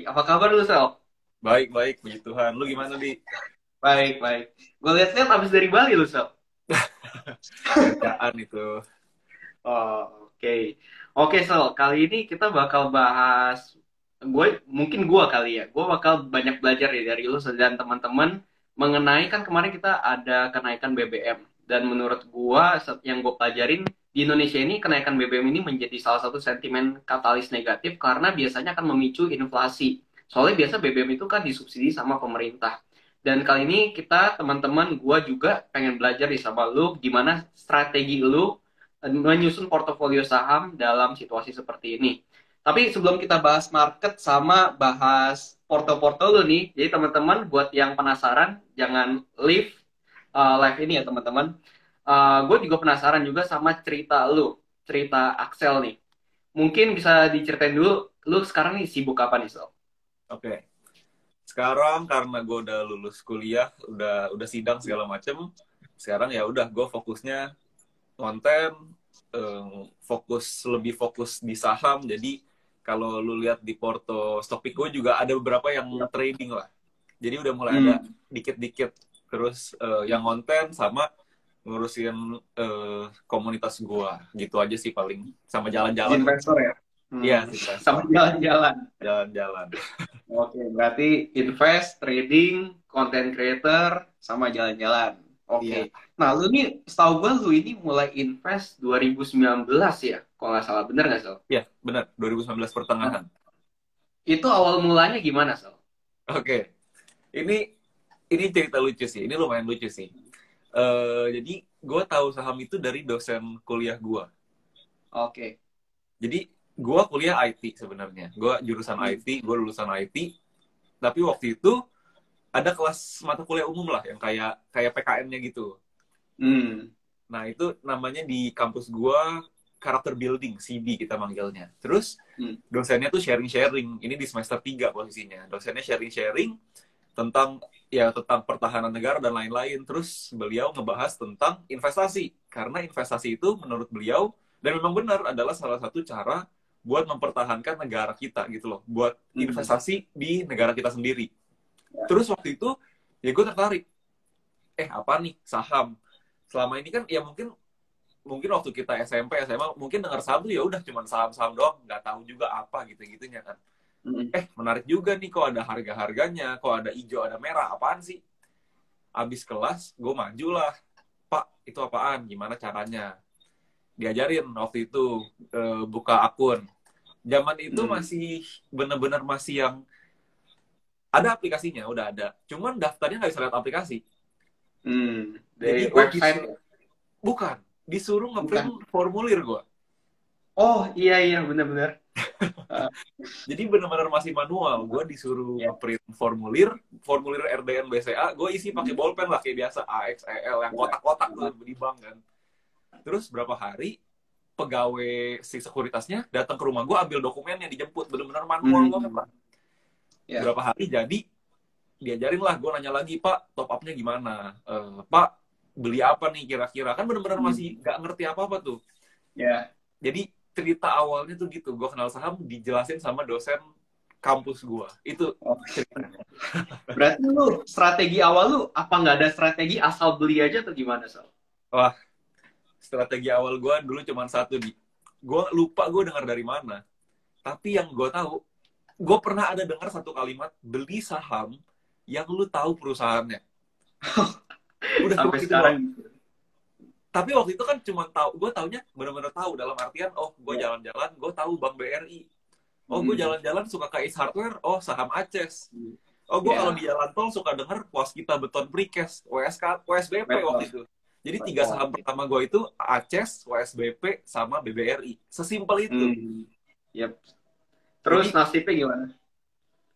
Apa kabar lu, Sel? Baik, baik, puji Tuhan. Lu gimana, Di? Baik, baik. Gue liat-liat abis dari Bali lu, Sel. Kerjaan itu. Oh, oke. Oke, Sel. Kali ini kita bakal bahas, gue kali ya. Gue bakal banyak belajar ya dari lu dan teman-teman mengenai kan kemarin kita ada kenaikan BBM. Dan menurut gue, yang gue pelajarin di Indonesia ini kenaikan BBM ini menjadi salah satu sentimen katalis negatif karena biasanya akan memicu inflasi. Soalnya biasa BBM itu kan disubsidi sama pemerintah. Dan kali ini kita teman-teman gue juga pengen belajar di sama lu gimana strategi lu menyusun portofolio saham dalam situasi seperti ini. Tapi sebelum kita bahas market sama bahas porto-porto lu nih, jadi teman-teman buat yang penasaran jangan leave live ini ya teman-teman. Gue juga penasaran juga sama cerita lu, cerita Axel nih. Mungkin bisa diceritain dulu, lu sekarang nih sibuk apa nih, Sel? Oke. Sekarang karena gue udah lulus kuliah, udah sidang segala macem. Sekarang ya udah gue fokusnya konten, lebih fokus di saham. Jadi kalau lu lihat di Porto Stockpick gue juga ada beberapa yang trading lah. Jadi udah mulai ada Hmm, dikit-dikit. Terus yang konten sama ngurusin komunitas gue. Gitu aja sih paling. Sama jalan-jalan lah. investor ya? Iya, Hmm, sama investor. jalan-jalan. Jalan-jalan. Oke, berarti invest, trading, content creator, sama jalan-jalan. Oke. Iya, Nah, lu nih, setahu gue lu ini mulai invest 2019 ya? Kalau nggak salah, bener nggak, Sal? iya, benar. 2019 Nah, pertengahan. itu awal mulanya gimana, Sal? Oke, ini ini cerita lucu sih. Ini lumayan lucu sih. Jadi gue tahu saham itu dari dosen kuliah gue. Oke. Jadi gue kuliah IT sebenarnya. Gue jurusan Hmm. IT, gue lulusan IT. Tapi waktu itu ada kelas mata kuliah umum lah yang kayak kayak PKN-nya gitu. Hmm. Nah itu namanya di kampus gue karakter building, CB kita manggilnya. Terus Hmm. dosennya tuh sharing-sharing. Ini di semester 3 posisinya. Dosennya sharing-sharing tentang tentang pertahanan negara dan lain-lain. Terus beliau ngebahas tentang investasi karena investasi itu menurut beliau dan memang benar adalah salah satu cara buat mempertahankan negara kita gitu loh, buat Hmm. investasi di negara kita sendiri. Terus waktu itu ya gue tertarik, apa nih saham? Selama ini kan ya mungkin mungkin waktu kita SMP SMA mungkin dengar saham tuh ya udah cuma saham-saham doang, nggak tahu juga apa gitu-gitunya kan. Hmm. Menarik juga nih kok ada harga-harganya, kok ada hijau ada merah, apaan sih? Abis kelas gue maju lah, Pak itu apaan, gimana caranya, diajarin waktu itu buka akun. Zaman itu Hmm. masih bener-bener masih yang ada aplikasinya, udah ada, cuman daftarnya nggak bisa lihat aplikasi. Hmm. Jadi Dari gue website ya? bukan disuruh ngeprint Bukan. formulir gue. Oh, iya, iya, benar-benar. Ah, Jadi bener-bener masih manual, gue disuruh ya. ngeprint formulir formulir RDN BCA, gue isi pakai Hmm. bolpen lah kayak biasa, AXEL yang Ya. kotak-kotak tuh Ah. di bank kan. Terus berapa hari pegawai si sekuritasnya datang ke rumah gue ambil dokumennya, dijemput, bener-bener manual banget Hmm. lah. Ya. Berapa hari jadi, diajarin lah, gue nanya lagi, Pak top upnya gimana, Pak beli apa nih kira-kira, kan bener-bener masih Hmm. gak ngerti apa-apa tuh. Ya. Jadi cerita awalnya tuh gitu, gue kenal saham dijelasin sama dosen kampus gue itu Oh. ceritanya. Berarti lu strategi awal lu apa nggak ada strategi asal beli aja atau gimana, Sal? Wah, strategi awal gue dulu cuma satu, di gue lupa gue dengar dari mana, tapi yang gue tahu, gue pernah ada dengar satu kalimat, beli saham yang lu tahu perusahaannya. Udah cuma Sampai gitu sekarang doang. gitu. Tapi waktu itu kan cuma tahu, gue taunya benar-benar tahu dalam artian, oh gue Ya. jalan-jalan gue tahu Bank BRI, oh gue Hmm. jalan-jalan suka ke Ace Hardware, oh saham Aces, Hmm. oh gue kalau Ya. di jalan tol suka denger Waskita Beton Precast, WSK, WSBP waktu Betul. itu. Jadi tiga Oh. saham pertama gue itu Aces, WSBP, sama BBRI. Sesimpel itu. Hmm. Yep. Terus Jadi nasibnya gimana?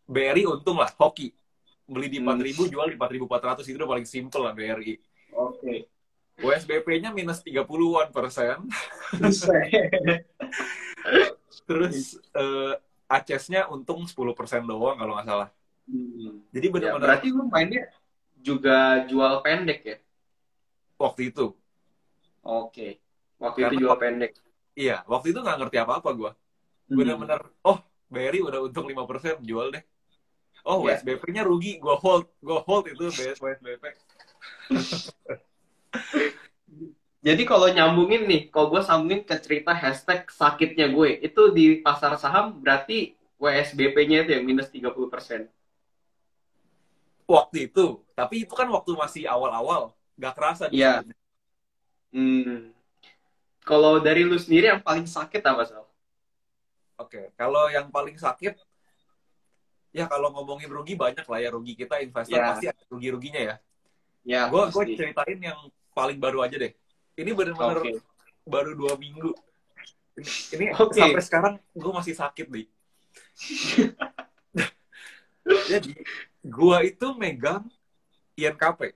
BRI untung lah, hoki. Beli di Hmm. 4.000, jual di 4.400, itu udah paling simpel lah BRI. Oke. WSBP-nya minus 30-an%. Buset. Terus Acesnya untung 10% doang kalau nggak salah. Hmm. Jadi Ya, bener-bener berarti lu mainnya juga jual pendek ya? waktu itu. Oke. Waktu itu Karena jual pendek. iya, waktu itu nggak ngerti apa-apa gue. Hmm. Bener-bener, oh BRI udah untung 5%, jual deh. Oh, Ya. WSBP-nya rugi, gue hold itu WSBP. Jadi kalau nyambungin nih, kalau gue sambungin ke cerita hashtag sakitnya gue, itu di pasar saham berarti WSBP-nya itu yang minus 30%. Waktu itu, tapi itu kan waktu masih awal-awal, gak kerasa di Iya. sakitnya. Hmm. Kalau dari lu sendiri yang paling sakit apa, Sal? Oke, kalau yang paling sakit, ya kalau ngomongin rugi banyak lah ya, rugi kita investor Ya, pasti ada rugi-ruginya ya. ya Gue pasti. ceritain yang paling baru aja deh. Ini bener-bener Oke. baru 2 minggu. Ini sampai Oke. sekarang gue masih sakit nih. Jadi gue itu megang INKP.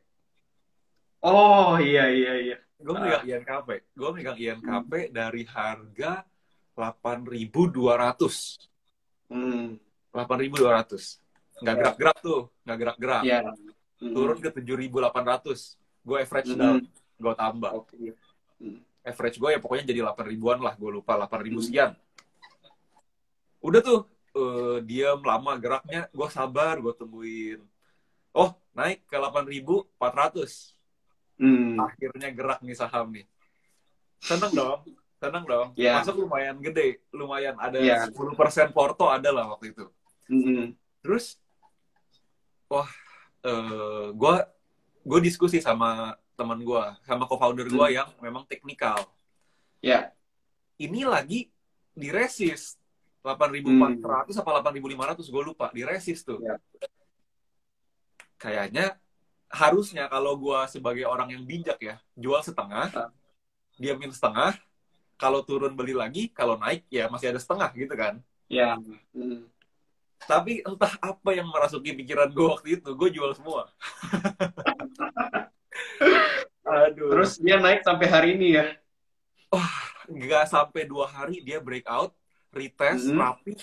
Oh, iya, iya, iya. Gue Ah, megang INKP. Gue megang INKP dari harga 8.200. hmm. 8.200. Nggak Ya, gerak-gerak tuh. Nggak gerak-gerak. ya. Turun Hmm. ke 7.800. Gue average down. Hmm. Gue tambah. Oke. Hmm. Average gue ya pokoknya jadi 8 ribuan lah. Gue lupa 8.000 Hmm. sekian. Udah tuh. Diam lama geraknya. Gue sabar. Gue tungguin. Oh, naik ke 8.400. Hmm. Akhirnya gerak nih saham nih. Seneng dong. Seneng dong. Ya, Masuk lumayan gede. Lumayan ada ya. 10% porto ada lah waktu itu. Hmm. Terus, wah, gue diskusi sama teman gue, sama co-founder gue Hmm. yang memang teknikal. Ya. Ini lagi di resist. Hmm. 8.400 apa 8.500 gue lupa. Di resist tuh. Ya. Kayaknya harusnya kalau gue sebagai orang yang bijak ya, jual setengah, Ah, diamin setengah, kalau turun beli lagi, kalau naik ya masih ada setengah gitu kan. ya. Hmm. Tapi entah apa yang merasuki pikiran gue waktu itu, gue jual semua. Terus Aduh. dia naik sampai hari ini ya. Wah, nggak sampai 2 hari dia breakout, retest, Hmm. rapi,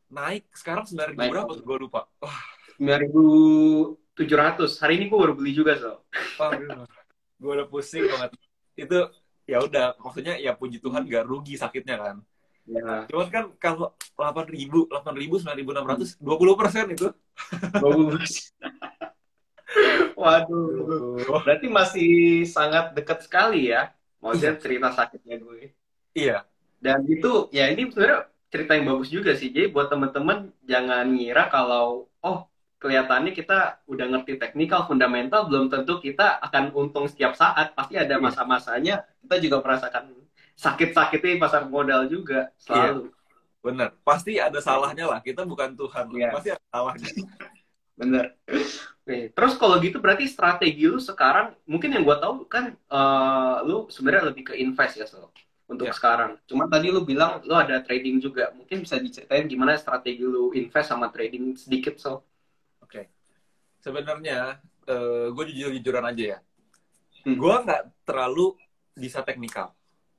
naik. Sekarang 9.000 Naik berapa tuh? Gue lupa. Wah, 9.700. Hari ini gue baru beli juga, so. aduh. Gue udah pusing banget. Itu ya udah, maksudnya ya puji Tuhan Hmm. gak rugi sakitnya kan. Ya. Cuman kan kalau 8.000, 9.600, 20% itu. Bagus. Waduh. Aduh. Berarti masih sangat dekat sekali ya. Maksudnya Iya, cerita sakitnya gue. iya, Dan itu, ya ini sebenarnya cerita yang bagus juga sih. Jadi buat teman-teman jangan ngira kalau, oh kelihatannya kita udah ngerti teknikal, fundamental, belum tentu kita akan untung setiap saat. Pasti ada iya, masa-masanya, kita juga merasakan sakit-sakitnya di pasar modal juga, iya, selalu. bener. Pasti ada salahnya lah. Kita bukan Tuhan lah. Ya, Pasti ada salahnya. bener. Oke, terus kalau gitu berarti strategi lu sekarang, mungkin yang gue tahu kan lu sebenarnya lebih ke invest ya, so, untuk Ya, sekarang. Cuma tadi lu bilang lu ada trading juga. Mungkin bisa diceritain gimana strategi lu invest sama trading sedikit, so. oke. Sebenarnya, gue jujur-jujuran aja ya. Hmm. Gue nggak terlalu bisa teknikal.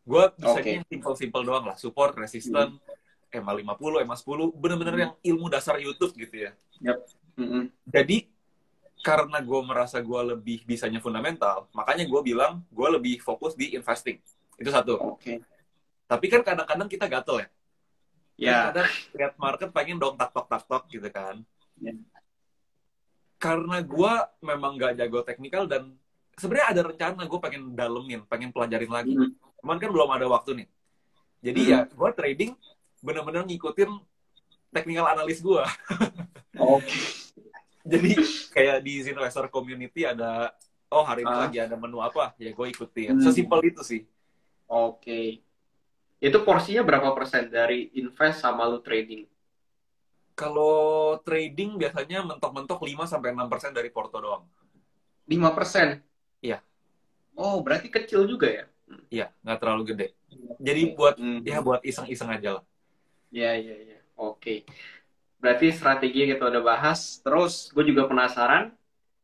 Gue bisanya Oke. yang simple-simple doang lah. Support, Hmm. resisten, EMA 50, EMA 10. Bener-bener Hmm. yang ilmu dasar YouTube gitu ya. Yap. Hmm. Jadi, karena gue merasa gue lebih bisanya fundamental, makanya gue bilang gue lebih fokus di investing. Itu satu. Oke. Tapi kan kadang-kadang kita gatel ya. Kan Ya. kadang lihat market pengen dong tak tok tak tok gitu kan. Ya. Karena gue memang nggak jago teknikal dan sebenarnya ada rencana gue pengen dalemin, pengen pelajarin lagi. Hmm. Cuman kan belum ada waktu nih. Jadi ya Hmm. gue trading bener-bener ngikutin technical analis gue. Oke. Jadi kayak di investor community ada, oh hari ini Ah. lagi ada menu apa, ya gue ikutin. Hmm. Sesimpel itu sih. Oke. Itu porsinya berapa persen dari invest sama lu trading? Kalau trading biasanya mentok-mentok 5-6% dari porto doang. 5%. Iya, Oh, berarti kecil juga ya? iya, nggak terlalu gede. Jadi Oke. buat ya Hmm. buat iseng-iseng aja lah. Ya, ya, ya. Oke. Berarti strategi kita udah bahas. Terus gue juga penasaran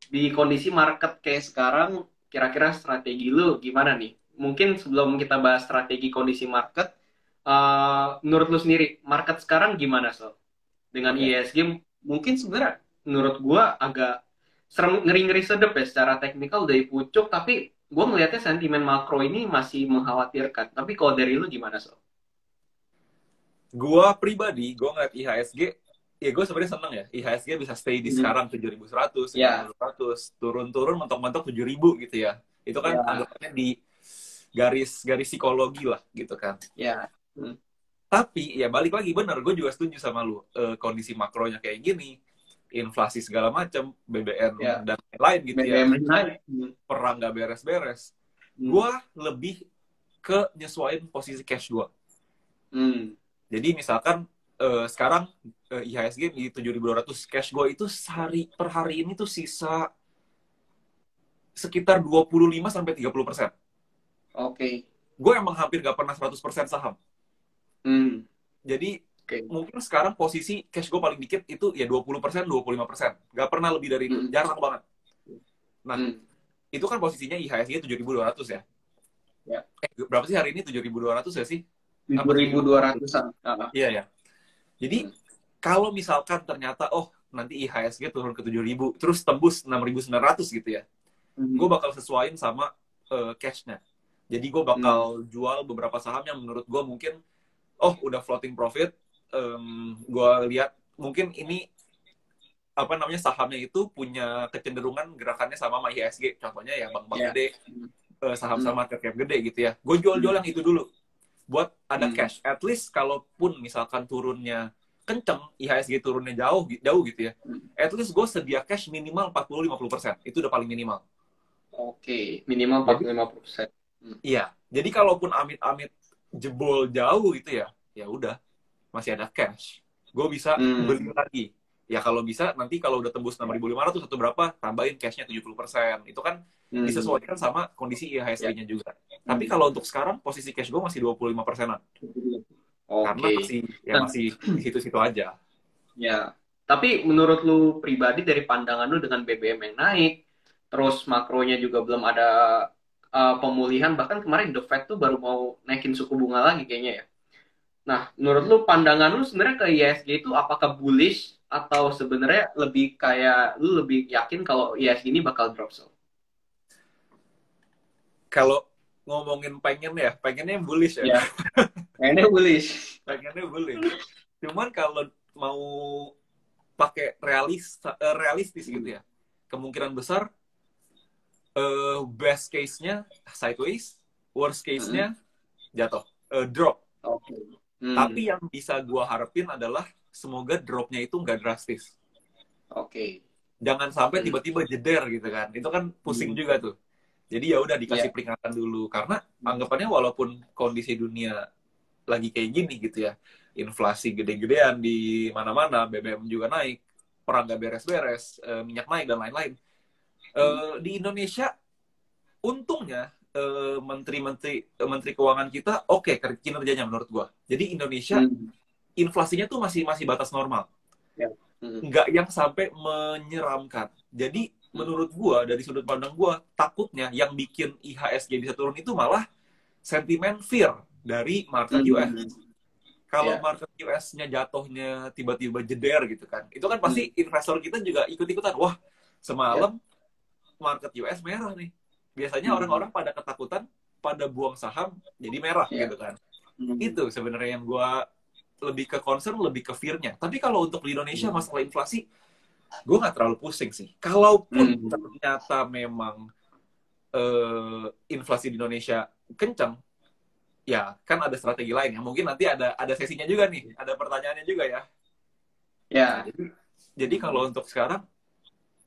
di kondisi market kayak sekarang, kira-kira strategi lu gimana nih? Mungkin sebelum kita bahas strategi kondisi market, menurut lu sendiri, market sekarang gimana, so? Dengan Oke. ISG, mungkin sebenarnya menurut gue agak serem, ngeri-ngeri sedep ya, secara teknikal udah pucuk, tapi gue melihatnya sentimen makro ini masih mengkhawatirkan. Tapi kalau dari lu gimana, so? Gua pribadi, gua ngeliat IHSG, ya gue sebenarnya seneng ya. IHSG bisa stay di sekarang 7.100, Ya, 7.200, turun-turun mentok-mentok 7.000 gitu ya. Itu kan ya, anggapannya di garis psikologi lah gitu kan. ya. Hmm. Tapi ya balik lagi bener, gue juga setuju sama lu. Kondisi makronya kayak gini, inflasi segala macam, BBM Ya, dan lain-lain gitu ya. BBM naik. Perang nggak beres-beres. Hmm. Gue lebih ke nyesuaiin posisi cash gue. Hmm. Jadi misalkan sekarang IHSG di 7.200, cash gue itu sehari per hari ini tuh sisa sekitar 25-30%. Oke. Gue emang hampir gak pernah 100% saham. Hmm. Jadi Oke. mungkin sekarang posisi cash gue paling dikit itu ya 20%, 25%. Gak pernah lebih dari itu. Hmm. Jarang banget. Nah, Hmm. itu kan posisinya IHSG 7.200 ya. Ya. Berapa sih hari ini? 7.200 ya sih? Apa 7.500? 7.200-an. Iya ya. Jadi Hmm. kalau misalkan ternyata oh nanti IHSG turun ke 7.000 terus tembus 6.900 gitu ya, gue Hmm. bakal sesuaiin sama cashnya. Jadi gue Hmm. bakal jual beberapa saham yang menurut gue mungkin oh udah floating profit. Gue lihat mungkin ini apa namanya sahamnya itu punya kecenderungan gerakannya sama IHSG. Contohnya ya bank-bank Ya. gede, Hmm. saham-saham Hmm. market cap gede gitu ya. Gue jual-jual Hmm. yang itu dulu buat ada Hmm. cash. At least kalaupun misalkan turunnya kenceng, IHSG turunnya jauh jauh gitu ya. Hmm. At least gue sedia cash minimal 40-50%. Itu udah paling minimal. Oke, minimal Jadi 45%. Hmm. iya. Jadi kalaupun amit-amit jebol jauh gitu ya, ya udah masih ada cash. Gue bisa beli Hmm. lagi. Ya kalau bisa nanti kalau udah tembus 6.500 atau berapa, tambahin cashnya 70%. Itu kan Hmm. disesuaikan sama kondisi Ya. IHSG-nya juga. Tapi Hmm. kalau untuk sekarang posisi cash gue masih 25%-an. Karena Oke. Nah, masih di situ-situ aja. ya. Tapi menurut lu pribadi dari pandangan lu dengan BBM yang naik, terus makronya juga belum ada pemulihan, bahkan kemarin The Fed tuh baru mau naikin suku bunga lagi kayaknya ya. Nah, menurut lu pandangan lu sebenarnya ke ISG itu apakah bullish atau sebenarnya lebih kayak lu lebih yakin kalau ISG ini bakal drop so? Kalau ngomongin pengennya bullish ya. Ya, kayaknya bullish. Pengennya bullish. Cuman kalau mau pakai realistis gitu Hmm. ya. Kemungkinan besar best case-nya sideways, worst Hmm. case-nya jatuh, drop. Oke. Hmm. Tapi yang bisa gua harapin adalah semoga dropnya itu nggak drastis. Oke. Jangan sampai Hmm. tiba-tiba jeder gitu kan. Itu kan pusing Hmm. juga tuh. Jadi ya udah dikasih Ya. peringatan dulu karena Hmm. anggapannya walaupun kondisi dunia lagi kayak gini gitu ya, inflasi gede-gedean di mana-mana, BBM juga naik, perang gak beres-beres, minyak naik dan lain-lain. Hmm. Di Indonesia untungnya menteri keuangan kita oke kinerjanya menurut gua. Jadi Indonesia Hmm. inflasinya tuh masih masih batas normal, Ya. Hmm. nggak yang sampai menyeramkan. Jadi Hmm. menurut gua dari sudut pandang gua takutnya yang bikin IHSG bisa turun itu malah sentimen fear dari market US. Hmm. Kalau Ya. market US-nya jatuhnya tiba-tiba jeder gitu kan, itu kan Hmm. pasti investor kita juga ikut-ikutan. Wah, Ya. semalam market US merah nih. Biasanya Hmm. orang-orang pada ketakutan, pada buang saham jadi merah Ya. gitu kan. Hmm. Itu sebenarnya yang gue lebih ke concern, lebih ke fear-nya. Tapi kalau untuk di Indonesia Hmm. masalah inflasi, gue nggak terlalu pusing sih. Kalaupun Hmm. ternyata memang inflasi di Indonesia kencang, ya kan ada strategi lain ya. Mungkin nanti ada sesinya juga nih, ada pertanyaannya juga ya. Nah, Ya. jadi kalau untuk sekarang,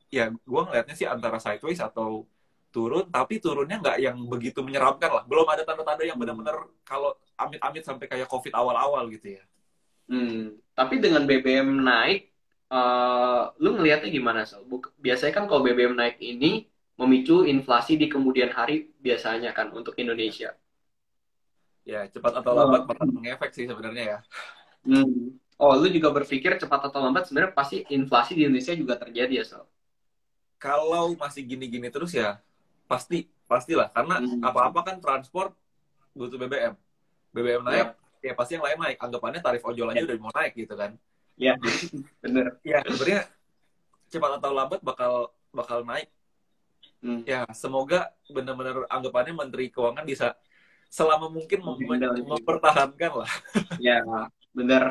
ya gue ngelihatnya sih antara sideways atau turun, tapi turunnya nggak yang begitu menyeramkan lah. Belum ada tanda-tanda yang Hmm. benar-benar kalau amit-amit sampai kayak COVID awal-awal gitu ya. Hmm. Tapi dengan BBM naik, lu ngelihatnya gimana, Sal? Biasanya kan kalau BBM naik ini memicu inflasi di kemudian hari biasanya kan untuk Indonesia. Ya, cepat atau lambat Oh. bakal mengefek sih sebenarnya ya. Hmm. Oh, lu juga berpikir cepat atau lambat sebenarnya pasti inflasi di Indonesia juga terjadi ya, Sal? Kalau masih gini-gini terus ya, pastilah. Karena Hmm. apa-apa kan transport butuh BBM. BBM naik, Ya. ya pasti yang lain naik. Anggapannya tarif ojol aja Ya. udah mau naik gitu kan. Ya. Jadi, Bener. ya sebenarnya cepat atau lambat bakal bakal naik. Hmm. Ya, semoga benar-benar anggapannya Menteri Keuangan bisa selama mungkin Menghandle itu. mempertahankan lah. Ya. bener.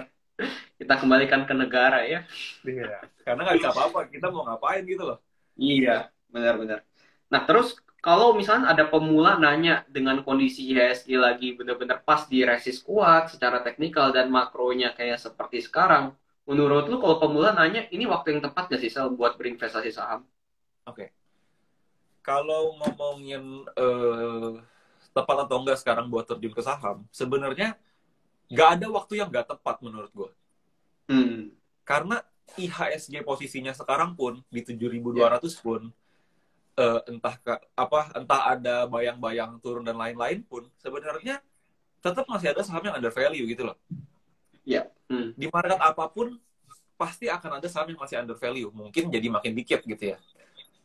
Kita kembalikan ke negara ya. Iya. Karena nggak bisa apa-apa, kita mau ngapain gitu loh. Iya, benar-benar. Nah, terus kalau misalnya ada pemula nanya dengan kondisi IHSG lagi benar-benar pas di resist kuat secara teknikal dan makronya kayak seperti sekarang, menurut lu kalau pemula nanya ini waktu yang tepat gak sih Sel buat berinvestasi saham? Oke. Kalau ngomongin tepat atau enggak sekarang buat terjun ke saham, sebenarnya nggak ada waktu yang nggak tepat menurut gue. Hmm, Karena IHSG posisinya sekarang pun di ya, 7.200 pun, entah ada bayang-bayang turun dan lain-lain pun, sebenarnya tetap masih ada saham yang under value gitu loh. ya, Di market apapun pasti akan ada saham yang masih under value, mungkin jadi makin dikit gitu ya.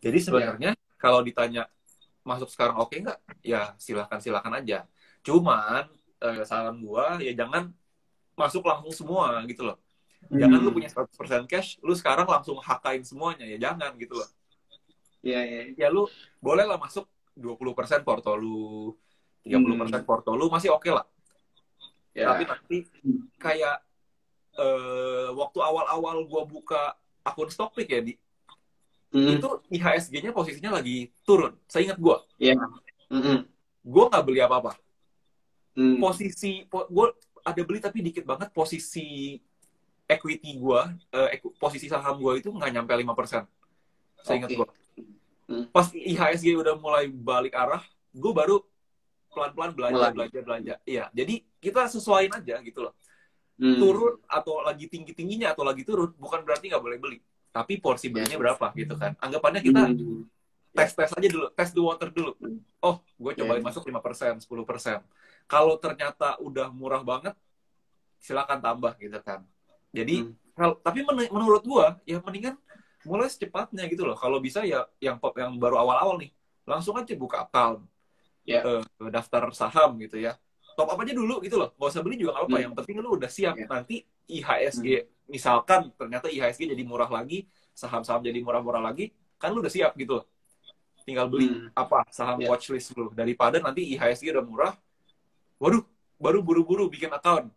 Jadi ya, sebenarnya kalau ditanya masuk sekarang oke nggak, ya silahkan aja. Cuman saran gua ya jangan masuk langsung semua gitu loh. Jangan lu punya hmm, 100% cash, lu sekarang langsung hakain semuanya, ya jangan gitu loh. ya, ya, Ya lu boleh lah masuk 20% porto lu, 30% hmm, porto lu, masih oke lah. Tapi ya, nanti kayak waktu awal-awal gua buka akun Stockpick ya, hmm, itu IHSG-nya posisinya lagi turun. Saya ingat ya, hmm, gue nggak beli apa-apa. hmm, Gue ada beli tapi dikit banget. Posisi equity gue, posisi saham gue itu nggak nyampe 5%. Saya ingat gue. oke, hmm, Pas IHSG udah mulai balik arah, gue baru pelan-pelan belanja, mulai, belanja, belanja. Iya, jadi kita sesuaiin aja gitu loh. hmm, Turun atau lagi tinggi-tingginya atau lagi turun, bukan berarti nggak boleh beli. Tapi porsi ya, belinya berapa gitu kan. Anggapannya kita hmm, ya, tes-tes aja dulu, tes the water dulu. hmm, Oh, gue ya, cobain masuk 5%, 10%. Kalau ternyata udah murah banget, silakan tambah gitu kan. Jadi, hmm, tapi menurut gue, ya mendingan mulai secepatnya gitu loh. Kalau bisa ya yang baru awal-awal nih, langsung aja buka account, ya, daftar saham gitu ya. Top up aja dulu gitu loh. Gak usah beli juga gak apa-apa. Yang hmm, penting lu udah siap. ya, Nanti IHSG, hmm, misalkan ternyata IHSG jadi murah lagi, saham-saham jadi murah-murah lagi, kan lu udah siap gitu loh. Tinggal beli hmm, apa saham ya. watchlist lu. Daripada nanti IHSG udah murah, waduh, baru buru-buru bikin account.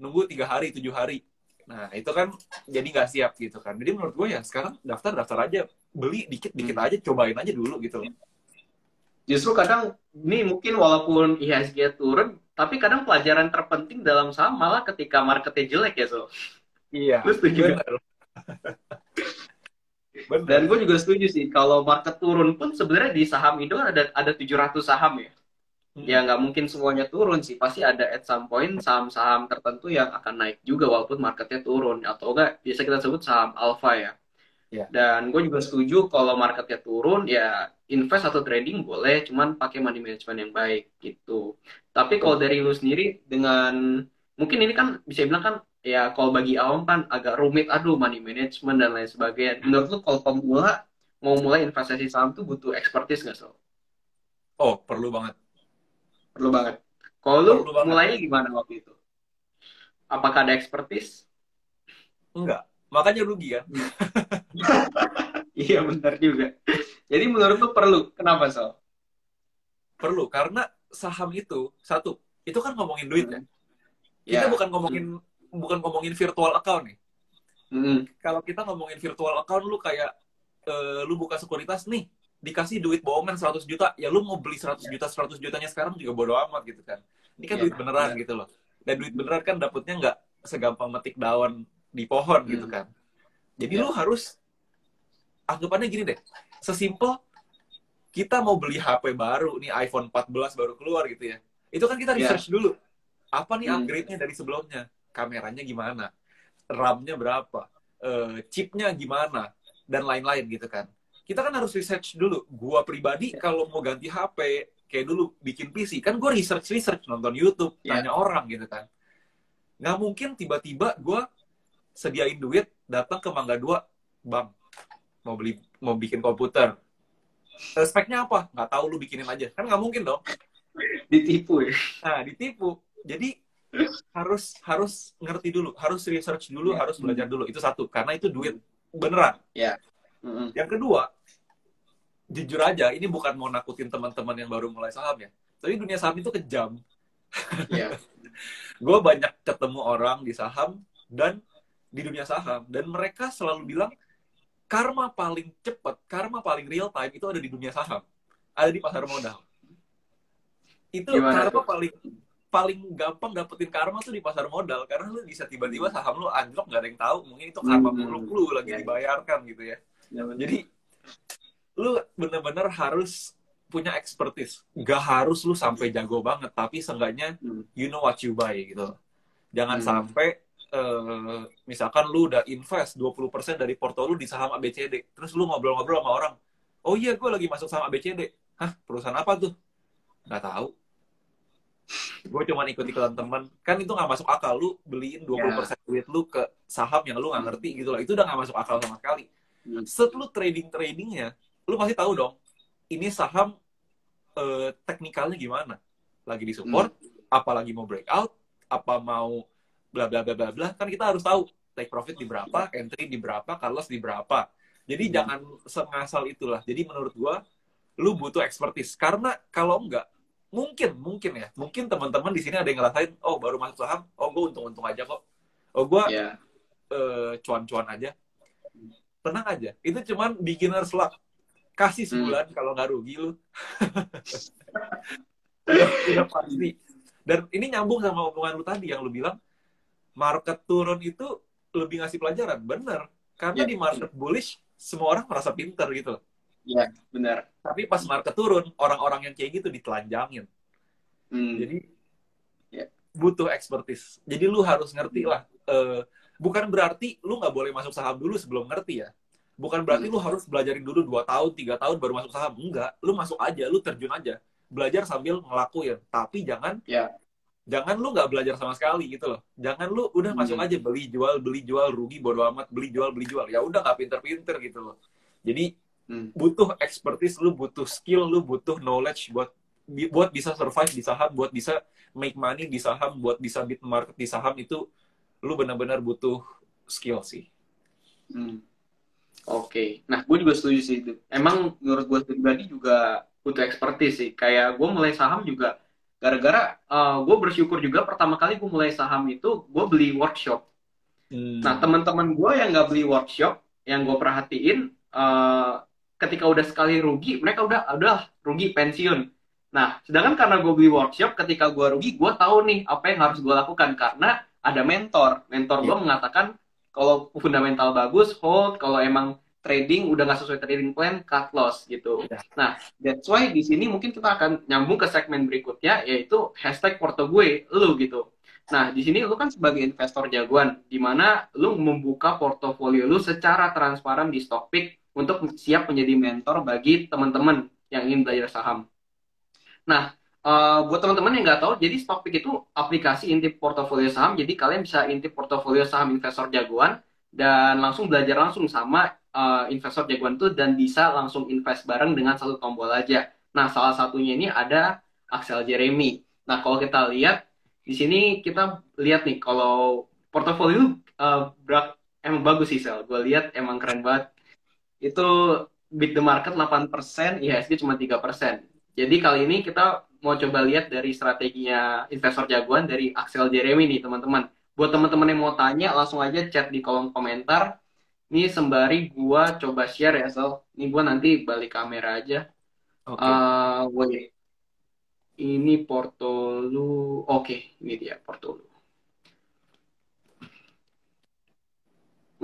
Nunggu 3 hari, 7 hari. Nah, itu kan jadi nggak siap gitu kan. Jadi menurut gue ya sekarang daftar-daftar aja. Beli dikit-dikit Hmm. aja, cobain aja dulu gitu loh. Justru kadang ini mungkin walaupun IHSG turun, tapi kadang pelajaran terpenting dalam saham malah ketika marketnya jelek ya, so. Iya, Lu setuju gak? bener, Dan bener. gue juga setuju sih, kalau market turun pun sebenarnya di saham Indo kan ada 700 saham ya. Ya Hmm, nggak mungkin semuanya turun sih, pasti ada at some point saham-saham tertentu yang akan naik juga walaupun marketnya turun. Atau enggak, biasa kita sebut saham alpha ya. ya. Dan gue juga setuju kalau marketnya turun ya invest atau trading boleh, cuman pakai money management yang baik gitu. Tapi kalau Betul. dari lu sendiri dengan mungkin ini kan bisa bilang kan ya kalau bagi awam kan agak rumit, aduh money management dan lain sebagainya. Menurut lu kalau pemula mau mulai investasi saham tuh butuh expertise nggak so? Oh, perlu banget. Perlu banget. Kalau lu Perlu banget. mulainya gimana waktu itu? Apakah ada expertise? Enggak. Makanya rugi kan? Hmm. Iya benar juga. Jadi menurut lu perlu. Kenapa so? Perlu. Karena saham itu, satu, itu kan ngomongin duit ya. Hmm. Kita Ya. bukan ngomongin virtual account nih. Hmm. Kalau kita ngomongin virtual account, lu kayak lu buka sekuritas nih, dikasih duit bohongan 100 juta, ya lu mau beli 100 juta, 100 jutanya sekarang juga bodo amat gitu kan. Ini kan Ya, duit beneran benar. gitu loh. Dan duit beneran kan dapetnya nggak segampang metik daun di pohon gitu Hmm. kan. Jadi lu Ya, harus, anggapannya gini deh, sesimpel kita mau beli HP baru, nih iPhone 14 baru keluar gitu ya. Itu kan kita ya. research dulu. Apa nih Hmm. upgrade-nya dari sebelumnya? Kameranya gimana? RAM-nya berapa? Chipnya gimana? Dan lain-lain gitu kan. Kita kan harus research dulu. Gua pribadi kalau mau ganti HP, kayak dulu bikin PC, kan gue research, nonton YouTube, Ya, tanya orang gitu kan. Nggak mungkin tiba-tiba gue sediain duit, datang ke Mangga 2, Bang, mau bikin komputer. Speknya apa? Nggak tahu, lu bikinin aja. Kan nggak mungkin dong. ditipu ya. Nah, ditipu. Jadi harus harus ngerti dulu, harus research dulu, Ya. harus belajar Hmm. dulu. Itu satu, karena itu duit beneran. Ya. Hmm. Yang kedua, jujur aja, ini bukan mau nakutin teman-teman yang baru mulai saham ya. Tapi dunia saham itu kejam. Ya. Gue banyak ketemu orang di saham dan di dunia saham, dan mereka selalu bilang karma paling cepat, karma paling real time itu ada di dunia saham, ada di pasar modal. Itu Gimana karma tuh? paling paling gampang dapetin karma tuh di pasar modal, karena lu bisa tiba-tiba saham lu anjlok nggak ada yang tahu, mungkin itu karma buruk Hmm, lu lagi ya, dibayarkan gitu ya. ya benar. Jadi lu bener-bener harus punya expertise. Gak harus lu sampai jago banget, tapi seenggaknya Hmm, you know what you buy gitu. Jangan hmm, sampai misalkan lu udah invest 20% dari porto lu di saham ABCD, terus lu ngobrol-ngobrol sama orang, oh iya gue lagi masuk saham ABCD. Hah, perusahaan apa tuh? Nggak tahu. Gue cuma ikut-ikutan teman. Kan itu nggak masuk akal. Lu beliin dua puluh ya. persen duit lu ke saham yang lu nggak Hmm, ngerti gitu lah. Itu udah nggak masuk akal sama sekali. hmm, Setelah lu tradingnya, lu pasti tahu dong, ini saham teknikalnya gimana? Lagi di hmm, support, apa lagi mau breakout, apa mau bla bla bla bla bla. Kan kita harus tahu take profit di berapa, entry di berapa, cut loss di berapa. Jadi hmm, jangan sengasal itulah. Jadi menurut gua, lu butuh expertise. Karena kalau enggak, mungkin ya, mungkin teman-teman di sini ada yang ngerasain, oh baru masuk saham, oh gue untung-untung aja kok, oh gue ya. cuan-cuan aja, tenang aja, itu cuman beginner's luck, kasih Hmm, sebulan kalau nggak rugi lu, udah pasti. Dan ini nyambung sama omongan lu tadi yang lu bilang market turun itu lebih ngasih pelajaran, bener, karena ya, di market bullish semua orang merasa pinter gitu, ya, benar. tapi pas market turun orang-orang yang kayak gitu ditelanjangin. Hmm, Jadi ya. butuh expertise. Jadi lu harus ngerti Hmm, lah. Bukan berarti lu nggak boleh masuk saham dulu sebelum ngerti ya. Bukan berarti hmm, lu harus belajarin dulu 2 tahun, 3 tahun baru masuk saham. Enggak, lu masuk aja, lu terjun aja. Belajar sambil ngelakuin. Tapi jangan ya. jangan lu nggak belajar sama sekali gitu loh. Jangan lu udah masuk Hmm, aja beli jual rugi bodo amat, beli jual. Ya udah nggak pinter-pinter gitu loh. Jadi hmm, butuh expertise, lu butuh skill, lu butuh knowledge buat bisa survive di saham, buat bisa make money di saham, buat bisa beat market di saham itu lu benar-benar butuh skill sih. hmm. Oke, nah gue juga setuju sih itu. Emang menurut gue pribadi juga butuh ekspertis sih. Kayak gue mulai saham juga gara-gara gue bersyukur juga pertama kali gue mulai saham itu gue beli workshop. Nah Hmm. teman-teman gue yang nggak beli workshop, yang gue perhatiin ketika udah sekali rugi mereka udah rugi pensiun. Nah sedangkan karena gue beli workshop, ketika gue rugi gue tahu nih apa yang harus gue lakukan karena ada mentor. Mentor Ya. gue mengatakan kalau fundamental bagus hold, kalau emang trading udah nggak sesuai trading plan cut loss gitu. Ya. Nah that's why di sini mungkin kita akan nyambung ke segmen berikutnya yaitu hashtag porto gue lu gitu. Nah, di sini lu kan sebagai investor jagoan, di mana lu membuka portofolio lu secara transparan di Stockpick untuk siap menjadi mentor bagi teman-teman yang ingin belajar saham. Nah, buat teman-teman yang nggak tahu, jadi Stockpick itu aplikasi intip portofolio saham. Jadi kalian bisa intip portofolio saham investor jagoan dan langsung belajar langsung sama investor jagoan itu dan bisa langsung invest bareng dengan satu tombol aja. Nah, salah satunya ini ada Axel Jeremy. Nah, kalau kita lihat di sini kita lihat nih kalau portofolio emang bagus sih Sel. Gue lihat emang keren banget. Itu beat the market 8%, IHSG cuma 3%. Jadi kali ini kita mau coba lihat dari strateginya investor jagoan dari Axel Jeremy nih teman-teman. Buat teman-teman yang mau tanya langsung aja chat di kolom komentar. Ini sembari gua coba share ya Sel. Ini gua nanti balik kamera aja. Oke. Wait, ini porto lu. Oke, ini dia porto lu.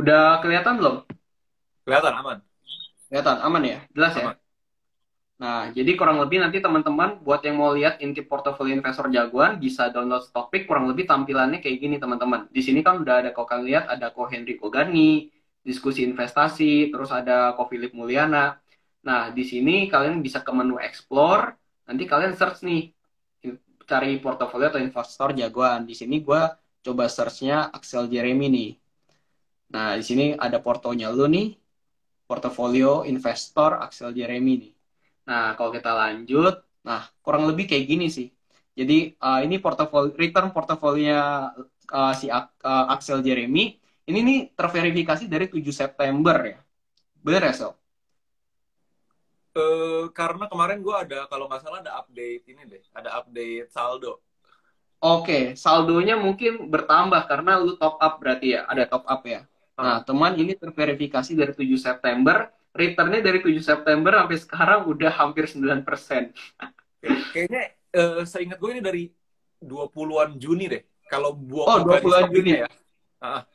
Udah kelihatan belum? Kelihatan aman. Kelihatan, aman ya? Jelas ya? Aman. Nah, jadi kurang lebih nanti teman-teman buat yang mau lihat inti portofolio investor jagoan bisa download Stockpick, kurang lebih tampilannya kayak gini teman-teman. Di sini kan udah ada kok kalian lihat ada ko Henry Kogani, diskusi investasi, terus ada ko Philip Mulyana. Nah, di sini kalian bisa ke menu explore, nanti kalian search nih cari portofolio atau investor jagoan. Di sini gue coba searchnya Axel Jeremy nih. Nah, di sini ada portonya lu nih, portofolio investor Axel Jeremy nih. Nah, kalau kita lanjut, nah kurang lebih kayak gini sih. Jadi ini portofolio return portofolionya si Axel Jeremy. Ini nih terverifikasi dari 7 September ya. Bener ya, Sel? Karena kemarin gue ada, kalau nggak salah ada update ini deh, ada update saldo. Oke, saldonya mungkin bertambah karena lu top up berarti ya, ada top up ya. Nah, Ah, teman ini terverifikasi dari 7 September, returnnya dari 7 September sampai sekarang udah hampir 9%. oke. Kayaknya seingat gue ini dari 20-an Juni deh. Kalau Oh, buka di 20-an Shopee-nya Juni. ya.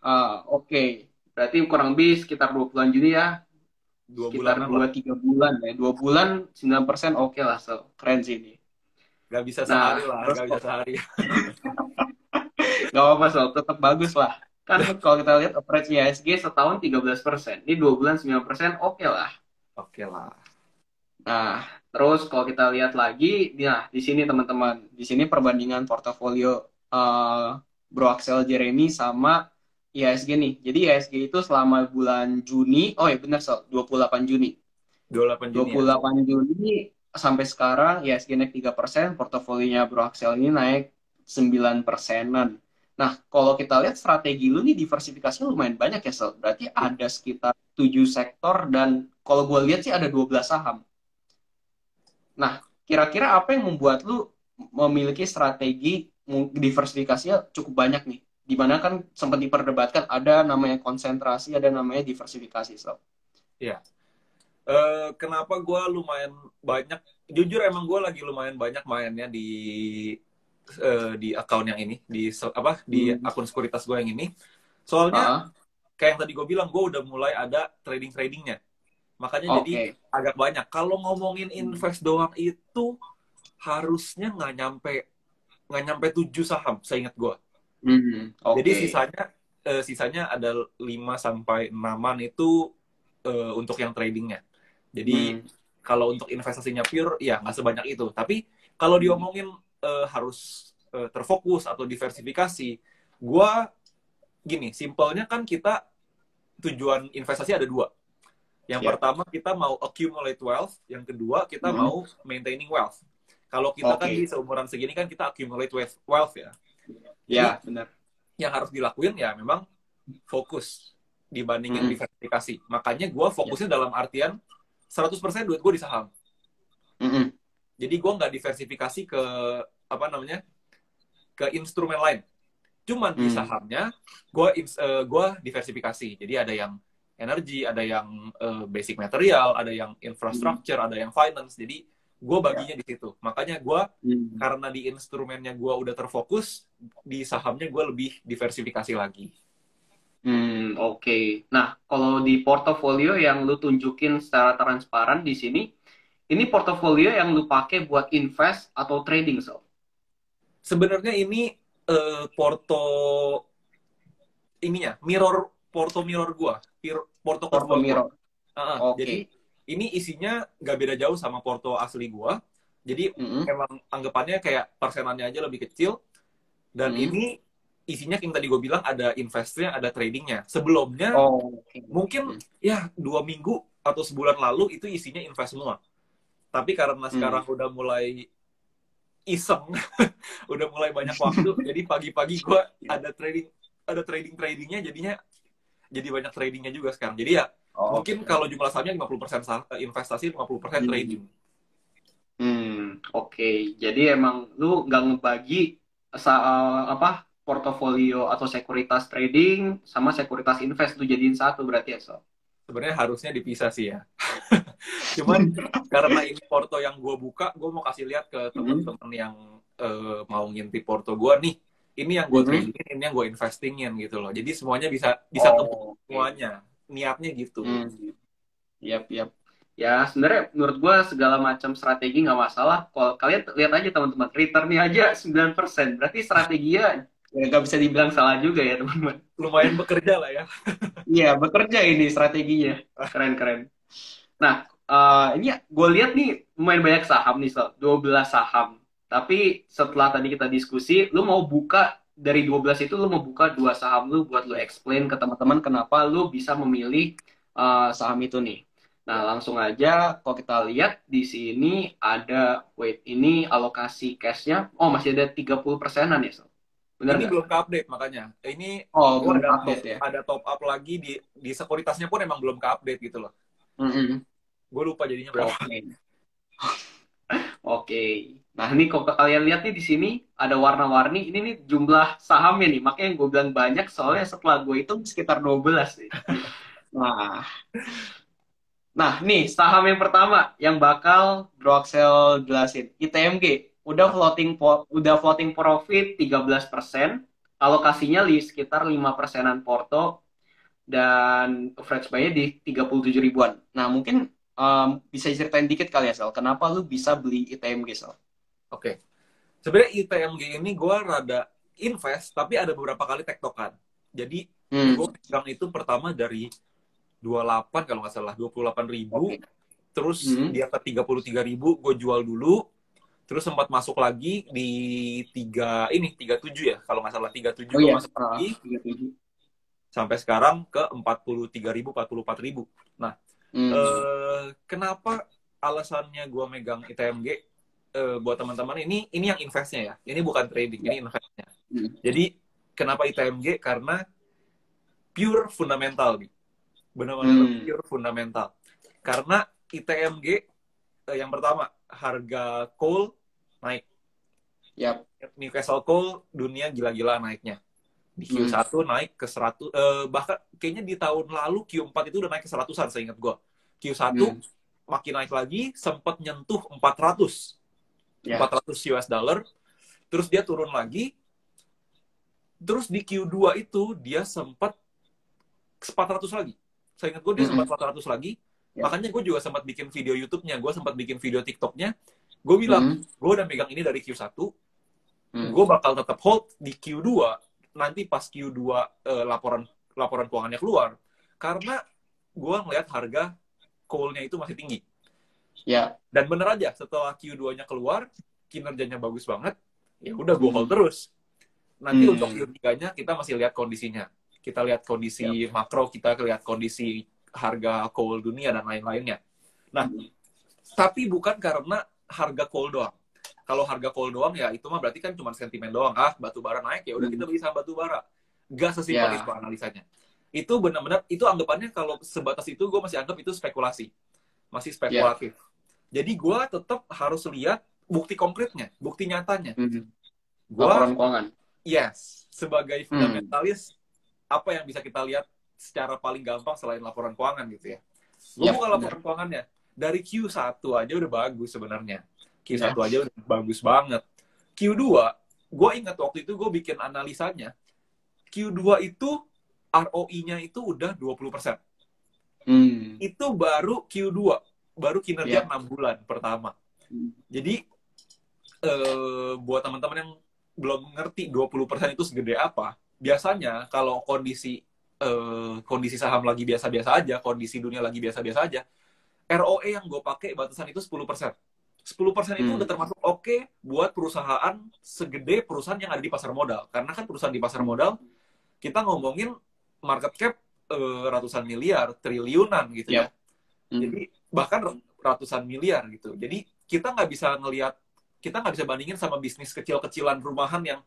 Ah, Oke. Berarti kurang lebih sekitar 20-an Juni ya, 2 bulanan sekitar lah. 2-3 bulan ya. 2 bulan 9% oke lah, so. Keren sih ini. Gak bisa sehari Nah, lah, terus gak bisa kok sehari. nggak apa-apa, so. Tetap bagus lah. Kan kalau kita lihat average IHSG setahun 13%. Ini 2 bulan 9% oke lah. Oke lah. Nah, terus kalau kita lihat lagi, nah di sini teman-teman, di sini perbandingan portofolio Bro Axel Jeremy sama IHSG nih. Jadi IHSG itu selama bulan Juni, oh ya benar so, 28 Juni. 28 dua Juni puluh ya. delapan Juni sampai sekarang IHSG naik 3%, portofolionya Bro Axel ini naik 9%-an. Nah, kalau kita lihat strategi lu nih diversifikasinya lumayan banyak ya, Sel. Berarti ada sekitar 7 sektor dan kalau gue lihat sih ada 12 saham. Nah, kira-kira apa yang membuat lu memiliki strategi diversifikasinya cukup banyak nih? Dimana kan sempat diperdebatkan ada namanya konsentrasi, ada namanya diversifikasi. So. Iya. Kenapa gue lumayan banyak, jujur emang gue lagi lumayan banyak mainnya di account yang ini, di Hmm. akun sekuritas gue yang ini. Soalnya Ah, kayak yang tadi gue bilang, gue udah mulai ada tradingnya. Makanya jadi oke. agak banyak. Kalau ngomongin Hmm. invest doang itu harusnya nggak nyampe 7 saham, seingat gue. Hmm. Jadi Oke. sisanya ada 5 sampai 6-an itu untuk yang tradingnya. Jadi Hmm. kalau untuk investasinya pure ya nggak sebanyak itu. Tapi kalau Hmm. diomongin harus terfokus atau diversifikasi, gua gini, simpelnya kan kita tujuan investasi ada dua. Yang Siap. pertama kita mau accumulate wealth, yang kedua kita Hmm. mau maintaining wealth. Kalau kita kan di Oke. seumuran segini kan kita accumulate wealth ya. Jadi Ya, benar. yang harus dilakuin ya memang fokus dibandingin Hmm. diversifikasi. Makanya gue Ya. fokusnya dalam artian 100% duit gue di saham. Hmm. Jadi gue nggak diversifikasi ke apa namanya ke instrumen lain. Cuman di Hmm. sahamnya gue diversifikasi. Jadi ada yang energi, ada yang basic material, ada yang Hmm. infrastructure, ada yang finance. Jadi gue Ya. baginya di situ. Makanya gue Hmm. karena di instrumennya gue udah terfokus, di sahamnya gue lebih diversifikasi lagi. Oke. Nah, kalau di portofolio yang lu tunjukin secara transparan di sini, ini portofolio yang lu pakai buat invest atau trading, so? Sebenarnya ini porto ininya porto mirror gua, porto Porto kedua gua. Miro. Jadi Oke. ini isinya nggak beda jauh sama porto asli gua. Jadi Hmm. emang anggapannya kayak persenannya aja lebih kecil. Dan Hmm. ini isinya yang tadi gue bilang ada investnya, ada tradingnya. Sebelumnya Oke. mungkin Hmm. ya 2 minggu atau sebulan lalu itu isinya invest semua. Tapi karena Hmm. sekarang udah mulai iseng, udah mulai banyak waktu, jadi pagi-pagi gue ada tradingnya, jadinya jadi banyak tradingnya juga sekarang. Jadi ya mungkin Oke. kalau jumlah sahamnya 50% investasi, 50% Hmm. trading. Oke. Jadi emang lu nggak ngebagi apa portofolio atau sekuritas trading sama sekuritas invest lu jadiin satu berarti ya, so? Sebenarnya harusnya dipisah sih ya. Cuman karena ini Porto yang gue buka, gue mau kasih lihat ke Hmm. teman-teman yang mau ngintip Porto gue nih. Ini yang gue Hmm. tradingin, ini yang gue investingin gitu loh. Jadi semuanya bisa bisa kebuka Oke. semuanya. Niatnya gitu. Hmm. Yap, yap. Ya, sebenarnya menurut gua segala macam strategi nggak masalah. Kalau kalian lihat aja teman-teman, returnnya aja 9%. Berarti strateginya ya nggak bisa dibilang salah juga ya, teman-teman. Lumayan bekerja lah ya. Iya, bekerja ini strateginya. Keren-keren. Nah, ini gue lihat nih lumayan banyak saham nih, Sel. 12 saham. Tapi setelah tadi kita diskusi, lu mau buka dari 12 itu lu mau buka dua saham lu buat lu explain ke teman-teman kenapa lu bisa memilih saham itu nih. Nah, Ya. langsung aja kalau kita lihat di sini ada wait ini alokasi cashnya. Oh, masih ada 30%-an ya, Sel. Bener Ini nggak? belum ke-update makanya. Ini Oh, gue belum ada top update ya. ada top up lagi di sekuritasnya pun emang belum ke-update gitu loh. Mm-mm. Gue lupa jadinya berapa. Oke. Oke. Nah, ini kalau kalian lihat nih di sini ada warna-warni, ini nih jumlah sahamnya nih. Makanya gue bilang banyak soalnya setelah gue hitung sekitar 12 nih. Nah, nih saham yang pertama yang bakal Bro Axel jelasin, ITMG. Udah floating profit 13%, alokasinya di sekitar 5%-an porto dan average buy-nya di 37 ribuan. Nah, mungkin bisa ceritain dikit kali ya, Sel. Kenapa lu bisa beli ITMG, Sel? Oke. Sebenarnya ITMG ini gue rada invest, tapi ada beberapa kali tektokan. Jadi gue Hmm, pegang itu pertama dari 28 kalau nggak salah, 28.000. oke. Terus Hmm, di atas 33.000 gue jual dulu. Terus sempat masuk lagi di 37 ya, kalau nggak salah 37 oh gue iya, masuk lagi 37. sampai sekarang ke 43.000, 44.000. Nah, Hmm, kenapa alasannya gue megang ITMG, buat teman-teman ini yang investnya ya, ini bukan trading, ya. ini investnya. Hmm, Jadi kenapa ITMG? Karena pure fundamental nih, benar-benar hmm, pure fundamental. Karena ITMG, yang pertama harga coal naik, yap. Newcastle coal dunia gila-gila naiknya. Di Hmm, Q1 naik ke 100, bahkan kayaknya di tahun lalu Q4 itu udah naik ke 100-an seingat gue. Q1 hmm, makin naik lagi, sempat nyentuh 400. ya. 400 US dollar, terus dia turun lagi, terus di Q2 itu dia sempat 400 lagi. Seingat gue dia Hmm, sempat hmm, 400 lagi, ya. makanya gue juga sempat bikin video YouTube-nya, gue sempat bikin video TikTok-nya, gue bilang, Hmm, gue udah megang ini dari Q1, hmm, gue bakal tetap hold di Q2, nanti pas Q2 laporan laporan keuangannya keluar, karena gue ngeliat harga coal-nya itu masih tinggi. ya. Dan bener aja, setelah Q2-nya keluar, kinerjanya bagus banget, ya udah gue hold Hmm, terus. Nanti untuk hmm, Q3-nya kita masih lihat kondisinya. Kita lihat ya. kondisi makro, kita lihat kondisi harga coal dunia dan lain-lainnya. Nah, Hmm, tapi bukan karena harga coal doang. Kalau harga coal doang ya itu mah berarti kan cuma sentimen doang. Ah, batu bara naik ya udah kita hmm, beli saham batu bara. Gak sesimpel itu ya. analisanya. Itu benar-benar itu anggapannya kalau sebatas itu gue masih anggap itu spekulasi. Masih Ya. spekulatif. Jadi gue tetap harus lihat bukti konkretnya, bukti nyatanya. Hmm, Gue, laporan keuangan. yes, sebagai Hmm, fundamentalis, apa yang bisa kita lihat secara paling gampang selain laporan keuangan gitu ya. Gue yap, buka laporan benar. keuangannya. Dari Q1 aja udah bagus sebenarnya. Ya. Q1 aja udah bagus banget. Q2, gue ingat waktu itu gue bikin analisanya. Q2 itu ROI-nya itu udah 20%. Hmm, Itu baru Q2. Baru kinerja ya. 6 bulan pertama. Hmm, Jadi, buat teman-teman yang belum ngerti 20% itu segede apa, biasanya kalau kondisi saham lagi biasa-biasa aja, kondisi dunia lagi biasa-biasa aja, ROE yang gue pakai batasan itu 10%. 10% itu udah hmm, termasuk oke buat perusahaan segede perusahaan yang ada di pasar modal. Karena kan perusahaan di pasar hmm, modal, kita ngomongin market cap ratusan miliar, triliunan gitu ya. ya. Hmm, Jadi bahkan ratusan miliar gitu. Jadi kita nggak bisa bandingin sama bisnis kecil-kecilan rumahan yang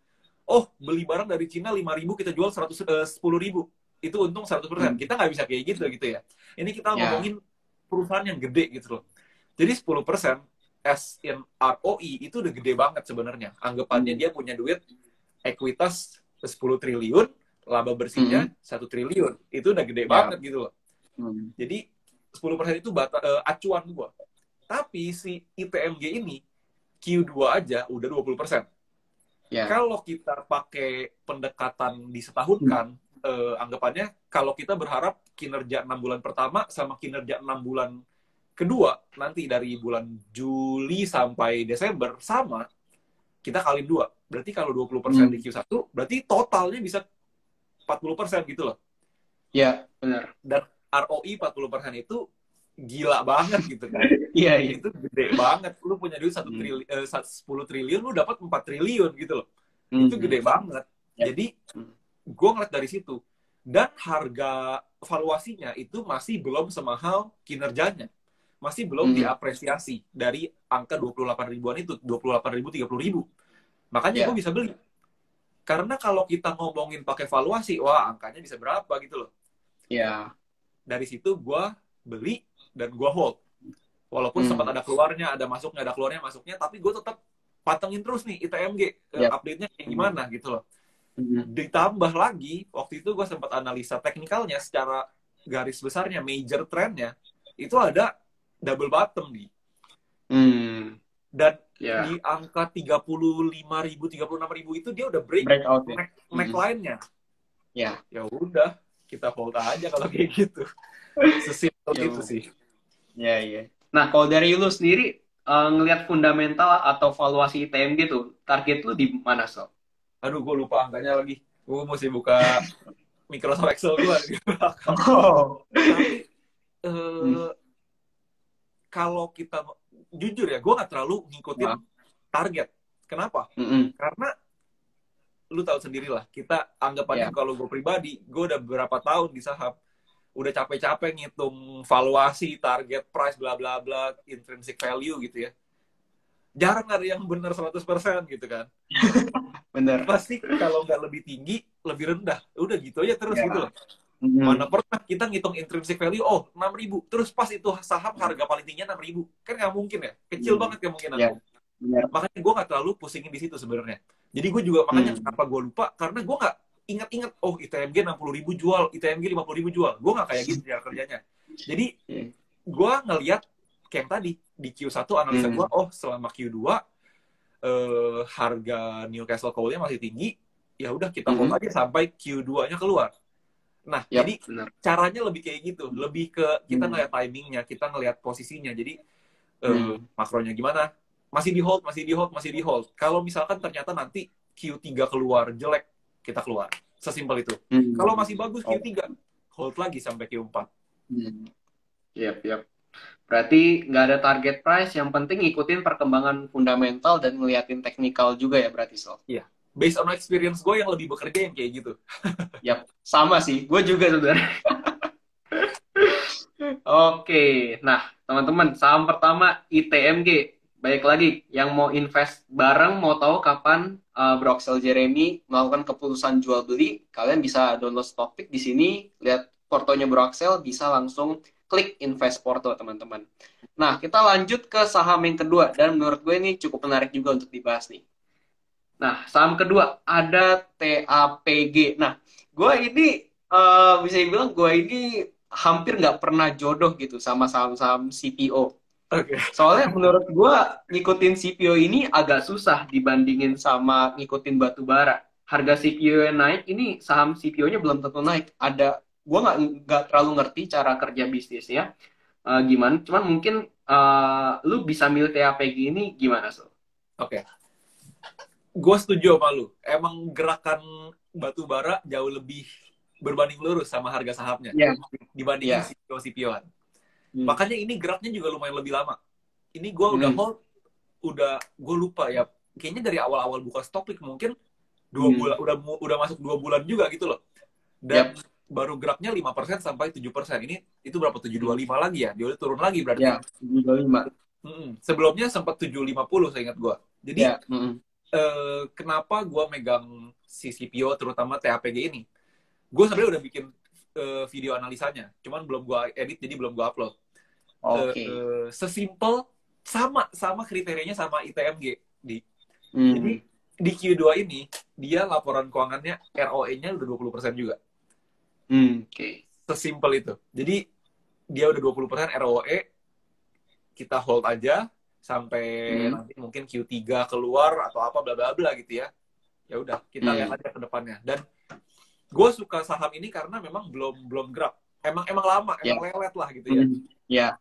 beli barang dari Cina 5.000 kita jual 10.000 itu untung 100%. hmm, Kita nggak bisa kayak gitu ya. Ini kita ya. ngomongin perusahaan yang gede gitu loh. Jadi 10% as in ROI itu udah gede banget sebenarnya. Anggapannya Hmm, dia punya duit ekuitas 10 triliun, laba bersihnya hmm, 1 triliun. Itu udah gede ya. banget gitu loh. Hmm, Jadi 10% itu acuan gua. Tapi si ITMG ini Q2 aja udah 20%. ya. Kalau kita pakai pendekatan Hmm, disetahunkan, anggapannya kalau kita berharap kinerja 6 bulan pertama sama kinerja 6 bulan kedua, nanti dari bulan Juli sampai Desember sama, kita kali dua. Berarti kalau 20% di hmm, Q1, berarti totalnya bisa 40% gitu loh. ya, benar. Dan ROI 40% itu gila banget gitu kan. Iya, iya. Itu gede banget. Lu punya duit Hmm, 10 triliun, lu dapat 4 triliun gitu loh. Itu hmm, gede banget. ya. Jadi, Hmm, gue ngeliat dari situ. Dan harga valuasinya itu masih belum semahal kinerjanya. Masih belum hmm, diapresiasi dari angka 28 ribuan itu. 28 ribu, 30 ribu. Makanya gue ya. bisa beli. Karena kalau kita ngomongin pakai valuasi, wah angkanya bisa berapa gitu loh. Ya. Dari situ gue beli dan gue hold. Walaupun sempat Hmm, ada keluarnya, ada masuknya, ada keluarnya, masuknya, tapi gue tetap patengin terus nih ITMG, Yap. update-nya kayak gimana gitu loh. Hmm. Ditambah lagi, waktu itu gue sempat analisa teknikalnya secara garis besarnya, major trendnya, itu ada double bottom nih. Hmm. Dan Ya. di angka 35.000, 36.000 itu dia udah break Breakout ya. neckline-nya. Ya. Ya udah, kita hold aja kalau kayak gitu. Sesimpel Ya. itu sih. Ya, ya. Nah, kalau dari lu sendiri ngelihat fundamental atau valuasi ITMG tuh, target lu di mana, Sob? Aduh, gue lupa angkanya lagi. Gue mesti buka Microsoft Excel gue di belakang. Oh. Tapi Hmm. kalau kita jujur ya, gue nggak terlalu ngikutin Wah. target. Kenapa? Mm-mm. Karena lu tahu sendirilah, kita anggapannya Ya. kalau gue pribadi, gue udah beberapa tahun di saham, udah capek-capek ngitung valuasi, target price, bla bla bla, intrinsic value gitu ya. Jarang ada yang benar 100% gitu kan. Bener. Pasti kalau nggak lebih tinggi, lebih rendah. Udah gitu aja terus Ya. gitu loh. Mana Mm-mm. pernah kita ngitung intrinsic value, oh 6.000, terus pas itu saham harga paling tingginya 6.000. Kan nggak mungkin ya, kecil banget Ya. kemungkinannya. Bener. Makanya gue nggak terlalu pusingin di situ sebenarnya. Jadi gue juga makanya Hmm. kenapa gue lupa, karena gue nggak ingat-ingat, oh ITMG 60.000 jual, ITMG 50.000 jual. Gue nggak kayak gitu ya kerjanya. Jadi Ya. gue ngeliat kayak yang tadi di Q1 analisa gue, oh selama Q2 harga Newcastle Coal-nya masih tinggi, ya udah kita hold aja sampai Q2-nya keluar. Nah, Yap, jadi bener. caranya lebih kayak gitu, lebih ke kita ngeliat timingnya, kita ngeliat posisinya. Jadi makronya gimana? Masih di hold, masih di hold, masih di hold. Kalau misalkan ternyata nanti Q3 keluar jelek, kita keluar. Sesimpel itu. Kalau masih bagus Q3, hold lagi sampai Q4. Yap, yap. Berarti nggak ada target price, yang penting ngikutin perkembangan fundamental dan ngeliatin teknikal juga ya berarti, Sob. Iya. Based on experience gue yang lebih bekerja yang kayak gitu. Yap, sama sih. Gue juga sebenarnya. Oke, nah teman-teman, saham pertama ITMG. Baik lagi, yang mau invest bareng, mau tahu kapan Broxel Jeremy melakukan keputusan jual beli, kalian bisa download Stockpick di sini, lihat portonya Broxel, bisa langsung klik invest porto teman-teman. Nah, kita lanjut ke saham yang kedua, dan menurut gue ini cukup menarik juga untuk dibahas nih. Nah, saham kedua ada TAPG. Nah, gue ini bisa dibilang gue ini hampir nggak pernah jodoh gitu sama saham-saham CPO. Oke. Soalnya menurut gue ngikutin CPO ini agak susah dibandingin sama ngikutin batu bara. Harga CPO yang naik, ini saham CPO-nya belum tentu naik. Gue nggak terlalu ngerti cara kerja bisnisnya gimana. Cuman mungkin lu bisa milih TAPG ini gimana, so? Oke. Gue setuju sama lu. Emang gerakan batu bara jauh lebih berbanding lurus sama harga sahamnya dibandingin CPO-CPO-an. Makanya ini geraknya juga lumayan lebih lama. Ini gue udah hold, gue lupa ya. Kayaknya dari awal-awal buka Stockpick mungkin 2 bulan, udah masuk 2 bulan juga gitu loh. Dan baru geraknya 5% sampai 7%. Ini itu berapa? 725 lagi ya? Dia udah turun lagi berarti. Ya, 725. Sebelumnya sempat 750 saya ingat gue. Jadi kenapa gue megang si CPO terutama TAPG ini? Gue sebenarnya udah bikin video analisanya, cuman belum gue edit jadi belum gue upload. Sesimpel sama kriterianya sama ITMG jadi di Q2 ini dia laporan keuangannya ROE-nya udah 20% juga. Sesimpel itu. Jadi dia udah 20% ROE, kita hold aja sampai nanti mungkin Q3 keluar atau apa bla bla bla gitu ya. Ya udah, kita lihat aja ke depannya. Dan gue suka saham ini karena memang belum gerak. Emang lama, emang lelet lah gitu ya.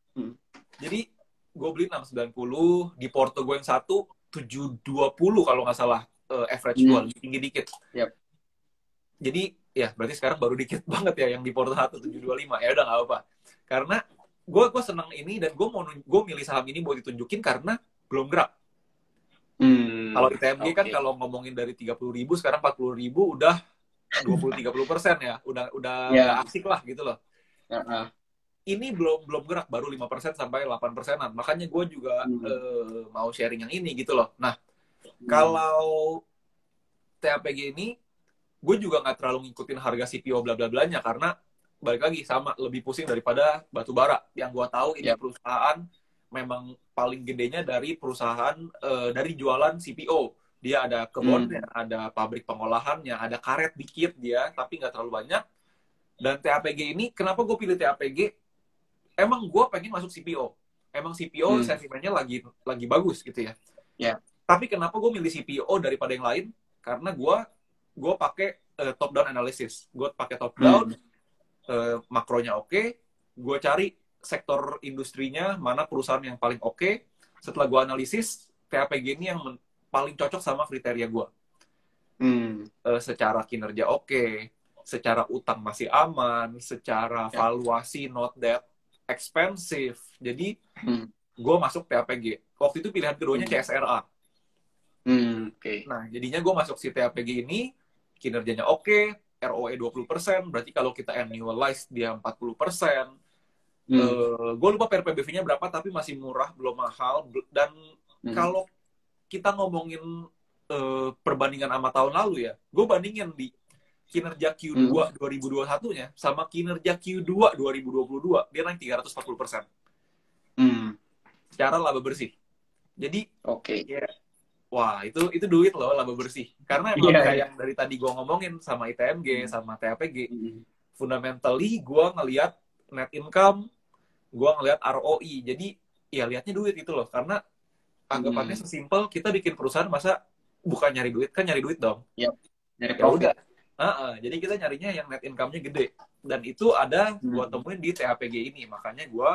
Jadi gue beli 690, di porto gue yang satu 720 kalau nggak salah average gue, tinggi dikit. Jadi ya berarti sekarang baru dikit banget ya yang di porto 1 725. Ya udah nggak apa-apa. Karena gue seneng ini dan gue milih saham ini buat ditunjukin karena belum gerak. Kalau ITMG kan kalau ngomongin dari 30.000 sekarang 40.000 udah 20-30% ya, udah nggak asik lah gitu loh. Ini belum gerak, baru 5% sampai 8%-an. Makanya gue juga mau sharing yang ini gitu loh. Nah, kalau TAPG ini, gue juga nggak terlalu ngikutin harga CPO bla bla blanya karena balik lagi sama lebih pusing daripada batu bara. Yang gue tahu ini perusahaan memang paling gedenya dari perusahaan dari jualan CPO. Dia ada kebunnya, ada pabrik pengolahannya, ada karet dikit dia, tapi nggak terlalu banyak. Dan TAPG ini, kenapa gue pilih TAPG? Emang gue pengen masuk CPO. Emang CPO sentimennya lagi bagus gitu ya. Ya. Tapi kenapa gue milih CPO daripada yang lain? Karena gue pakai top down analysis. Gue pakai top down, makronya oke. Gue cari sektor industrinya mana perusahaan yang paling oke. Setelah gue analisis, TAPG ini yang paling cocok sama kriteria gue. Secara kinerja oke, secara utang masih aman, secara valuasi not that expensive. Jadi gue masuk TAPG. Waktu itu pilihan keduanya CSRA. Nah, jadinya gue masuk si TAPG ini, kinerjanya oke, ROE 20%, berarti kalau kita annualize dia 40%. Gue lupa PRPBV-nya berapa, tapi masih murah, belum mahal. Dan kalau kita ngomongin perbandingan sama tahun lalu ya, gue bandingin di kinerja Q2 2021-nya sama kinerja Q2 2022, dia naik 340%. Secara laba bersih. Jadi, wah, itu duit loh, laba bersih. Karena emang kayak yang dari tadi gue ngomongin sama ITMG, sama TAPG, fundamentally gue ngelihat net income, gue ngelihat ROI. Jadi, ya lihatnya duit itu loh. Karena anggapannya sesimpel, kita bikin perusahaan masa bukan nyari duit, kan nyari duit dong. Nyari profit. Jadi kita nyarinya yang net income-nya gede. Dan itu ada gue temuin di TAPG ini. Makanya gue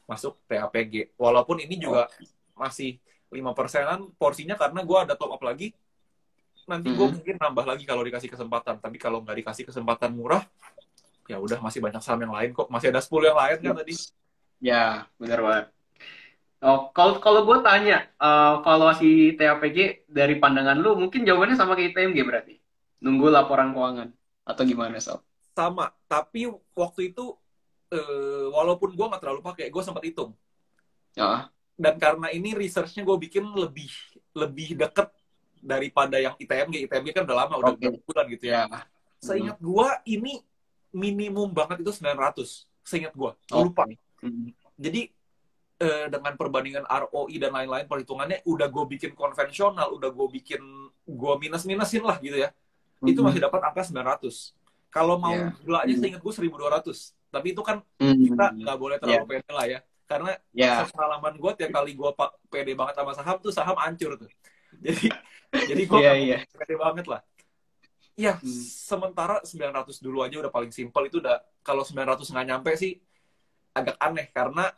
masuk TAPG. Walaupun ini juga masih 5%-an porsinya karena gue ada top up lagi. Nanti gue mungkin nambah lagi kalau dikasih kesempatan. Tapi kalau nggak dikasih kesempatan murah, ya udah masih banyak saham yang lain kok. Masih ada 10 yang lain kan tadi. Ya, benar banget. Kalau gue tanya, valuasi TAPG dari pandangan lu, mungkin jawabannya sama kayak ITMG berarti? Nunggu laporan keuangan? Atau gimana, Sob? Sama, tapi waktu itu, walaupun gue nggak terlalu pakai, gue sempat hitung. Dan karena ini research-nya gue bikin lebih deket daripada yang ITMG. ITMG kan udah lama, udah berapa bulan gitu ya. Seingat gue, ini minimum banget itu 900. Seingat gue lupa. Jadi, dengan perbandingan ROI dan lain-lain perhitungannya udah gue bikin konvensional, udah gue minus-minusin lah gitu ya. Itu masih dapat angka 900. Kalau mau gila aja seingat gue 1.200. Tapi itu kan kita nggak boleh terlalu pede lah ya. Karena pengalaman gue tiap kali gue pede banget sama saham tuh saham hancur tuh. Jadi gue pede banget lah. Ya, sementara 900 dulu aja udah paling simpel. Itu udah, kalau 900 nggak nyampe sih agak aneh. Karena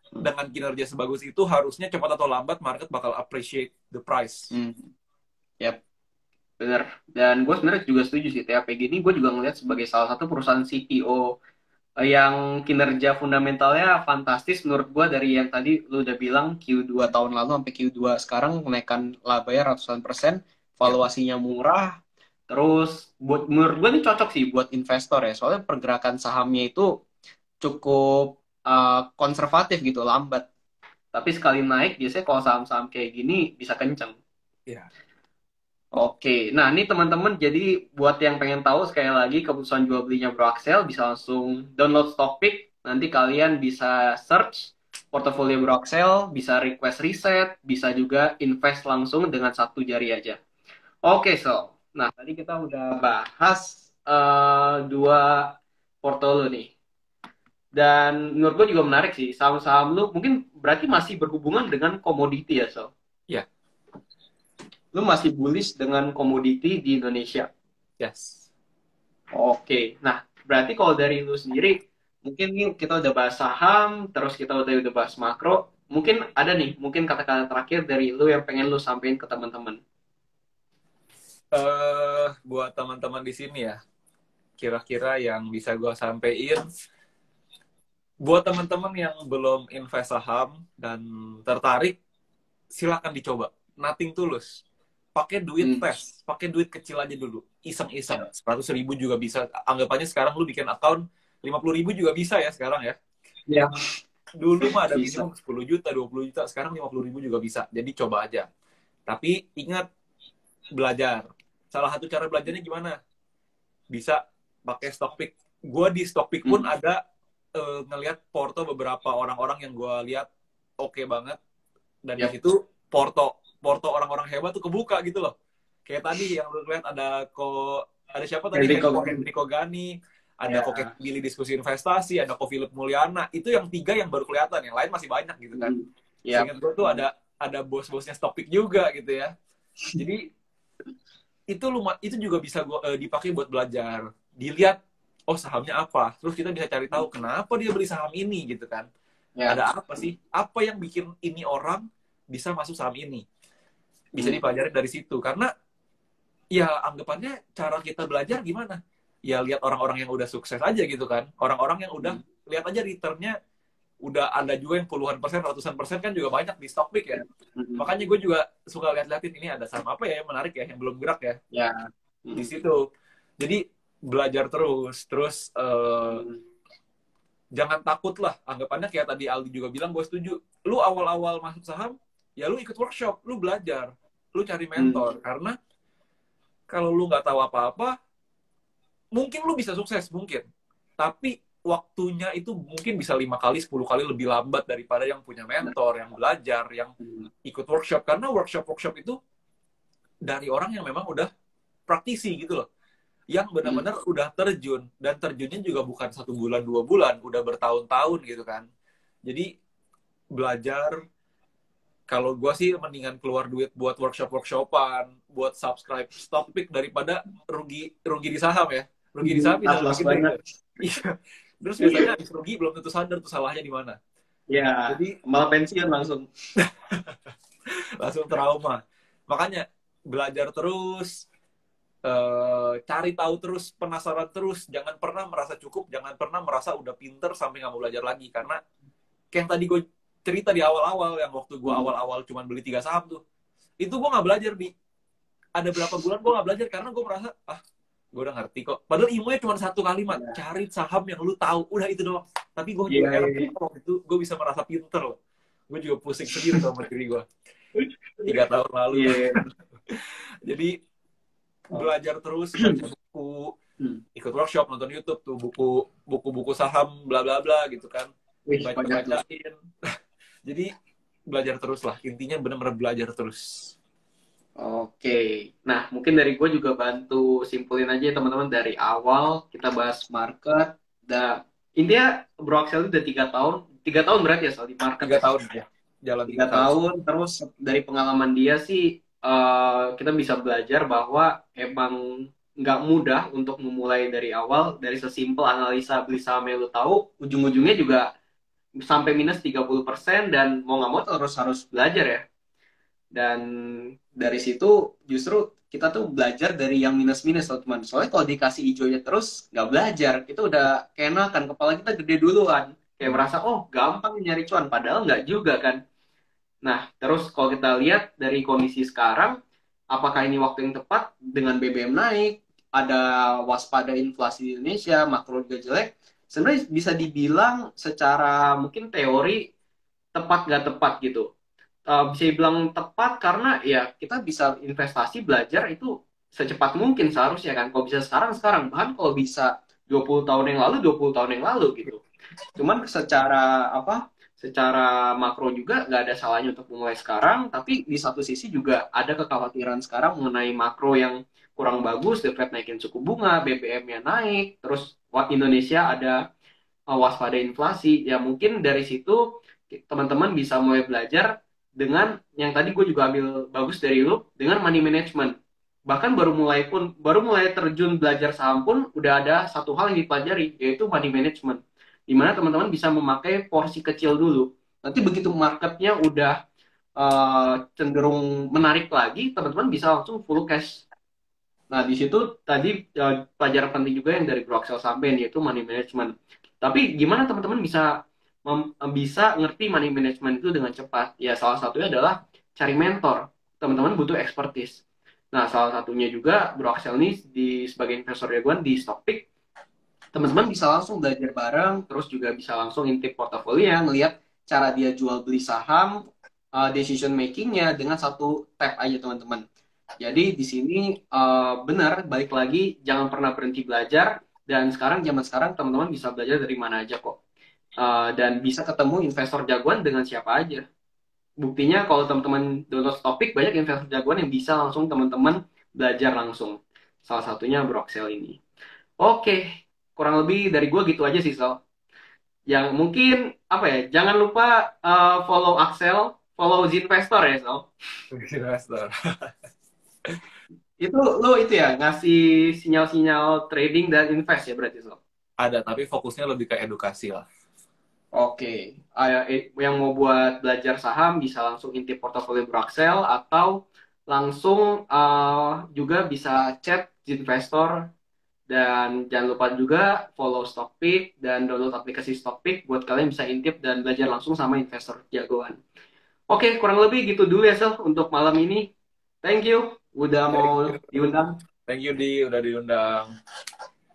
dengan kinerja sebagus itu harusnya cepat atau lambat market bakal appreciate the price. Bener. Dan gue sebenarnya juga setuju sih, TAPG ini gue juga ngelihat sebagai salah satu perusahaan CPO yang kinerja fundamentalnya fantastis menurut gue. Dari yang tadi lu udah bilang Q2 tahun lalu sampai Q2 sekarang menaikkan labanya ratusan %, valuasinya murah. Terus menurut gue ini cocok sih buat investor ya, soalnya pergerakan sahamnya itu cukup konservatif gitu, lambat. Tapi sekali naik, biasanya kalau saham-saham kayak gini bisa kenceng. Oke, nah ini teman-teman, jadi buat yang pengen tahu sekali lagi keputusan jual belinya Bro Axel, bisa langsung download Stockpick. Nanti kalian bisa search portofolio Bro Axel, bisa request riset, bisa juga invest langsung dengan satu jari aja. Oke, nah tadi kita udah bahas dua portfolio nih. Dan menurut gue juga menarik sih, saham-saham lu mungkin berarti masih berhubungan dengan komoditi ya, Iya. Lu masih bullish dengan komoditi di Indonesia? Yes. Oke, nah berarti kalau dari lu sendiri, mungkin kita udah bahas saham, terus kita udah bahas makro, mungkin ada nih, mungkin kata-kata terakhir dari lu yang pengen lu sampaikan ke teman-teman. Buat teman-teman di sini ya, kira-kira yang bisa gue sampaikan, buat teman-teman yang belum invest saham dan tertarik, silakan dicoba. Nothing tulus. Pakai duit tes, pakai duit kecil aja dulu. Iseng-iseng. 100.000 juga bisa. Anggapannya sekarang lu bikin account 50.000 juga bisa ya sekarang ya. Iya. Dulu mah ada minimum 10 juta, 20 juta. Sekarang 50.000 juga bisa. Jadi coba aja. Tapi ingat, belajar. Salah satu cara belajarnya gimana? Bisa pakai Stockpick. Gue di Stockpick pun ada ngelihat porto beberapa orang-orang yang gue lihat oke banget. Dan di Yap. situ porto porto orang-orang hebat tuh kebuka gitu loh. Kayak tadi yang lu lihat ada siapa tadi, Henry Henry Kogani, ada Koke Ya. Billy diskusi investasi, ada Ko Philip Mulyana. Itu yang 3 yang baru kelihatan, yang lain masih banyak gitu kan. Yap. Seingat gue tuh ada bos-bosnya Stockpick juga gitu ya. Jadi itu juga bisa dipakai buat belajar. Dilihat, oh sahamnya apa, terus kita bisa cari tahu kenapa dia beli saham ini gitu kan. Ya. Ada apa sih? Apa yang bikin ini orang bisa masuk saham ini? Bisa dipelajari dari situ. Karena ya anggapannya cara kita belajar gimana? Ya lihat orang-orang yang udah sukses aja gitu kan. Orang-orang yang udah lihat aja returnnya udah ada juga yang puluhan persen, ratusan persen kan juga banyak di Stockpick ya. Makanya gue juga suka lihat-liatin ini ada saham apa ya yang menarik ya, yang belum gerak ya. Ya. Di situ. Jadi belajar terus jangan takut lah. Anggapannya kayak tadi Aldi juga bilang, gue setuju. Lu awal-awal masuk saham, ya lu ikut workshop, lu belajar, lu cari mentor. Karena kalau lu nggak tahu apa-apa, mungkin lu bisa sukses, mungkin. Tapi waktunya itu mungkin bisa 5 kali, 10 kali lebih lambat daripada yang punya mentor, yang belajar, yang ikut workshop. Karena workshop-workshop itu dari orang yang memang udah praktisi gitu loh. Yang benar-benar udah terjun. Dan terjunnya juga bukan 1 bulan, 2 bulan. Udah bertahun-tahun gitu kan. Jadi belajar, kalau gue sih mendingan keluar duit buat workshop-workshopan, buat subscribe Stockpick daripada rugi di saham ya. Rugi di saham bisa Atlas rugi banget. Iya. Terus biasanya habis rugi belum tentu sadar tuh salahnya di mana. Ya, Jadi malah pensiun langsung. langsung trauma. Makanya belajar terus, cari tahu terus, penasaran terus, jangan pernah merasa cukup, jangan pernah merasa udah pinter sampai nggak mau belajar lagi. Karena kayak yang tadi gue cerita di awal-awal, yang waktu gue awal-awal cuma beli 3 saham tuh, itu gue nggak belajar ada berapa bulan gue nggak belajar karena gue merasa gue udah ngerti kok. Padahal ilmunya cuma 1 kalimat, cari saham yang lu tahu, udah itu doang. Tapi gue juga heran waktu itu gue bisa merasa pinter loh. Gue juga pusing sendiri sama diri gue 3 tahun lalu. Jadi belajar terus, baca buku, ikut workshop, nonton YouTube tuh buku-buku saham bla bla bla gitu kan, baca-bacain. Jadi belajar terus lah, intinya benar-benar belajar terus. Oke, nah mungkin dari gue juga bantu simpulin aja ya teman-teman, dari awal kita bahas market. Intinya Bro Axel itu udah 3 tahun berarti ya soal di market. 3 tahun ya, jalan 3 tahun. Terus dari pengalaman dia sih kita bisa belajar bahwa emang nggak mudah untuk memulai dari awal, dari sesimpel analisa beli saham yang lu tahu, ujung-ujungnya juga sampai minus 30%, dan mau nggak mau terus harus belajar ya. Dan dari situ justru kita tuh belajar dari yang minus-minus teman. Soalnya kalau dikasih hijaunya terus nggak belajar, itu udah keenakan, kepala kita gede duluan, kayak merasa oh gampang nyari cuan, padahal nggak juga kan. Nah terus kalau kita lihat dari kondisi sekarang, apakah ini waktu yang tepat dengan BBM naik, ada waspada inflasi di Indonesia, makro juga jelek. Sebenarnya bisa dibilang secara mungkin teori tepat nggak tepat gitu. Bisa dibilang tepat karena ya kita bisa investasi, belajar itu secepat mungkin seharusnya kan. Kalau bisa sekarang, bahkan kalau bisa 20 tahun yang lalu, 20 tahun yang lalu gitu. Cuman secara makro juga nggak ada salahnya untuk mulai sekarang, tapi di satu sisi juga ada kekhawatiran sekarang mengenai makro yang kurang bagus, The Fed naikin suku bunga, BBM-nya naik, terus Indonesia ada waspada inflasi. Ya mungkin dari situ teman-teman bisa mulai belajar dengan yang tadi gue juga ambil bagus dari lu, dengan money management. Bahkan baru mulai terjun belajar saham pun udah ada satu hal yang dipelajari, yaitu money management, di mana teman-teman bisa memakai porsi kecil dulu. Nanti begitu marketnya udah cenderung menarik lagi, teman-teman bisa langsung full cash. Nah di situ tadi pelajaran penting juga yang dari Bro Axel sampaikan, yaitu money management. Tapi gimana teman-teman bisa ngerti money management itu dengan cepat? Ya salah satunya adalah cari mentor. Teman-teman butuh expertise. Nah salah satunya juga Bro Axel ini sebagai investor jagoan di Stockpick, teman-teman bisa langsung belajar bareng, terus juga bisa langsung intip portofolio, ngelihat cara dia jual beli saham, decision makingnya dengan satu tap aja teman-teman. Jadi di sini benar, balik lagi, jangan pernah berhenti belajar. Dan zaman sekarang teman-teman bisa belajar dari mana aja kok. dan bisa ketemu investor jagoan dengan siapa aja. Buktinya kalau teman-teman download topik, banyak investor jagoan yang bisa langsung teman-teman belajar langsung. Salah satunya Broxel ini. Oke, kurang lebih dari gue gitu aja sih, Sal. Yang mungkin, apa ya, jangan lupa follow Axel, follow Zinvestor ya, Sal. Investor. Itu lo itu ya, ngasih sinyal-sinyal trading dan invest ya berarti, Sal. Ada, tapi fokusnya lebih ke edukasi lah. Oke, yang mau buat belajar saham bisa langsung intip portofolio Braxel atau langsung juga bisa chat Zinvestor dan jangan lupa juga follow Stockpick dan download aplikasi Stockpick buat kalian bisa intip dan belajar langsung sama investor jagoan. Oke, kurang lebih gitu dulu ya Sel untuk malam ini. Thank you udah mau diundang. Thank you, Di, udah diundang.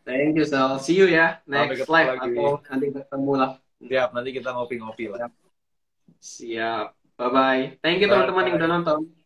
Thank you Sel. See you ya Sampai next ketemu live lagi. atau nanti ketemu lah. Siap, nanti kita ngopi-ngopi lah. Siap. Bye bye. Thank you teman-teman yang udah Bye. nonton.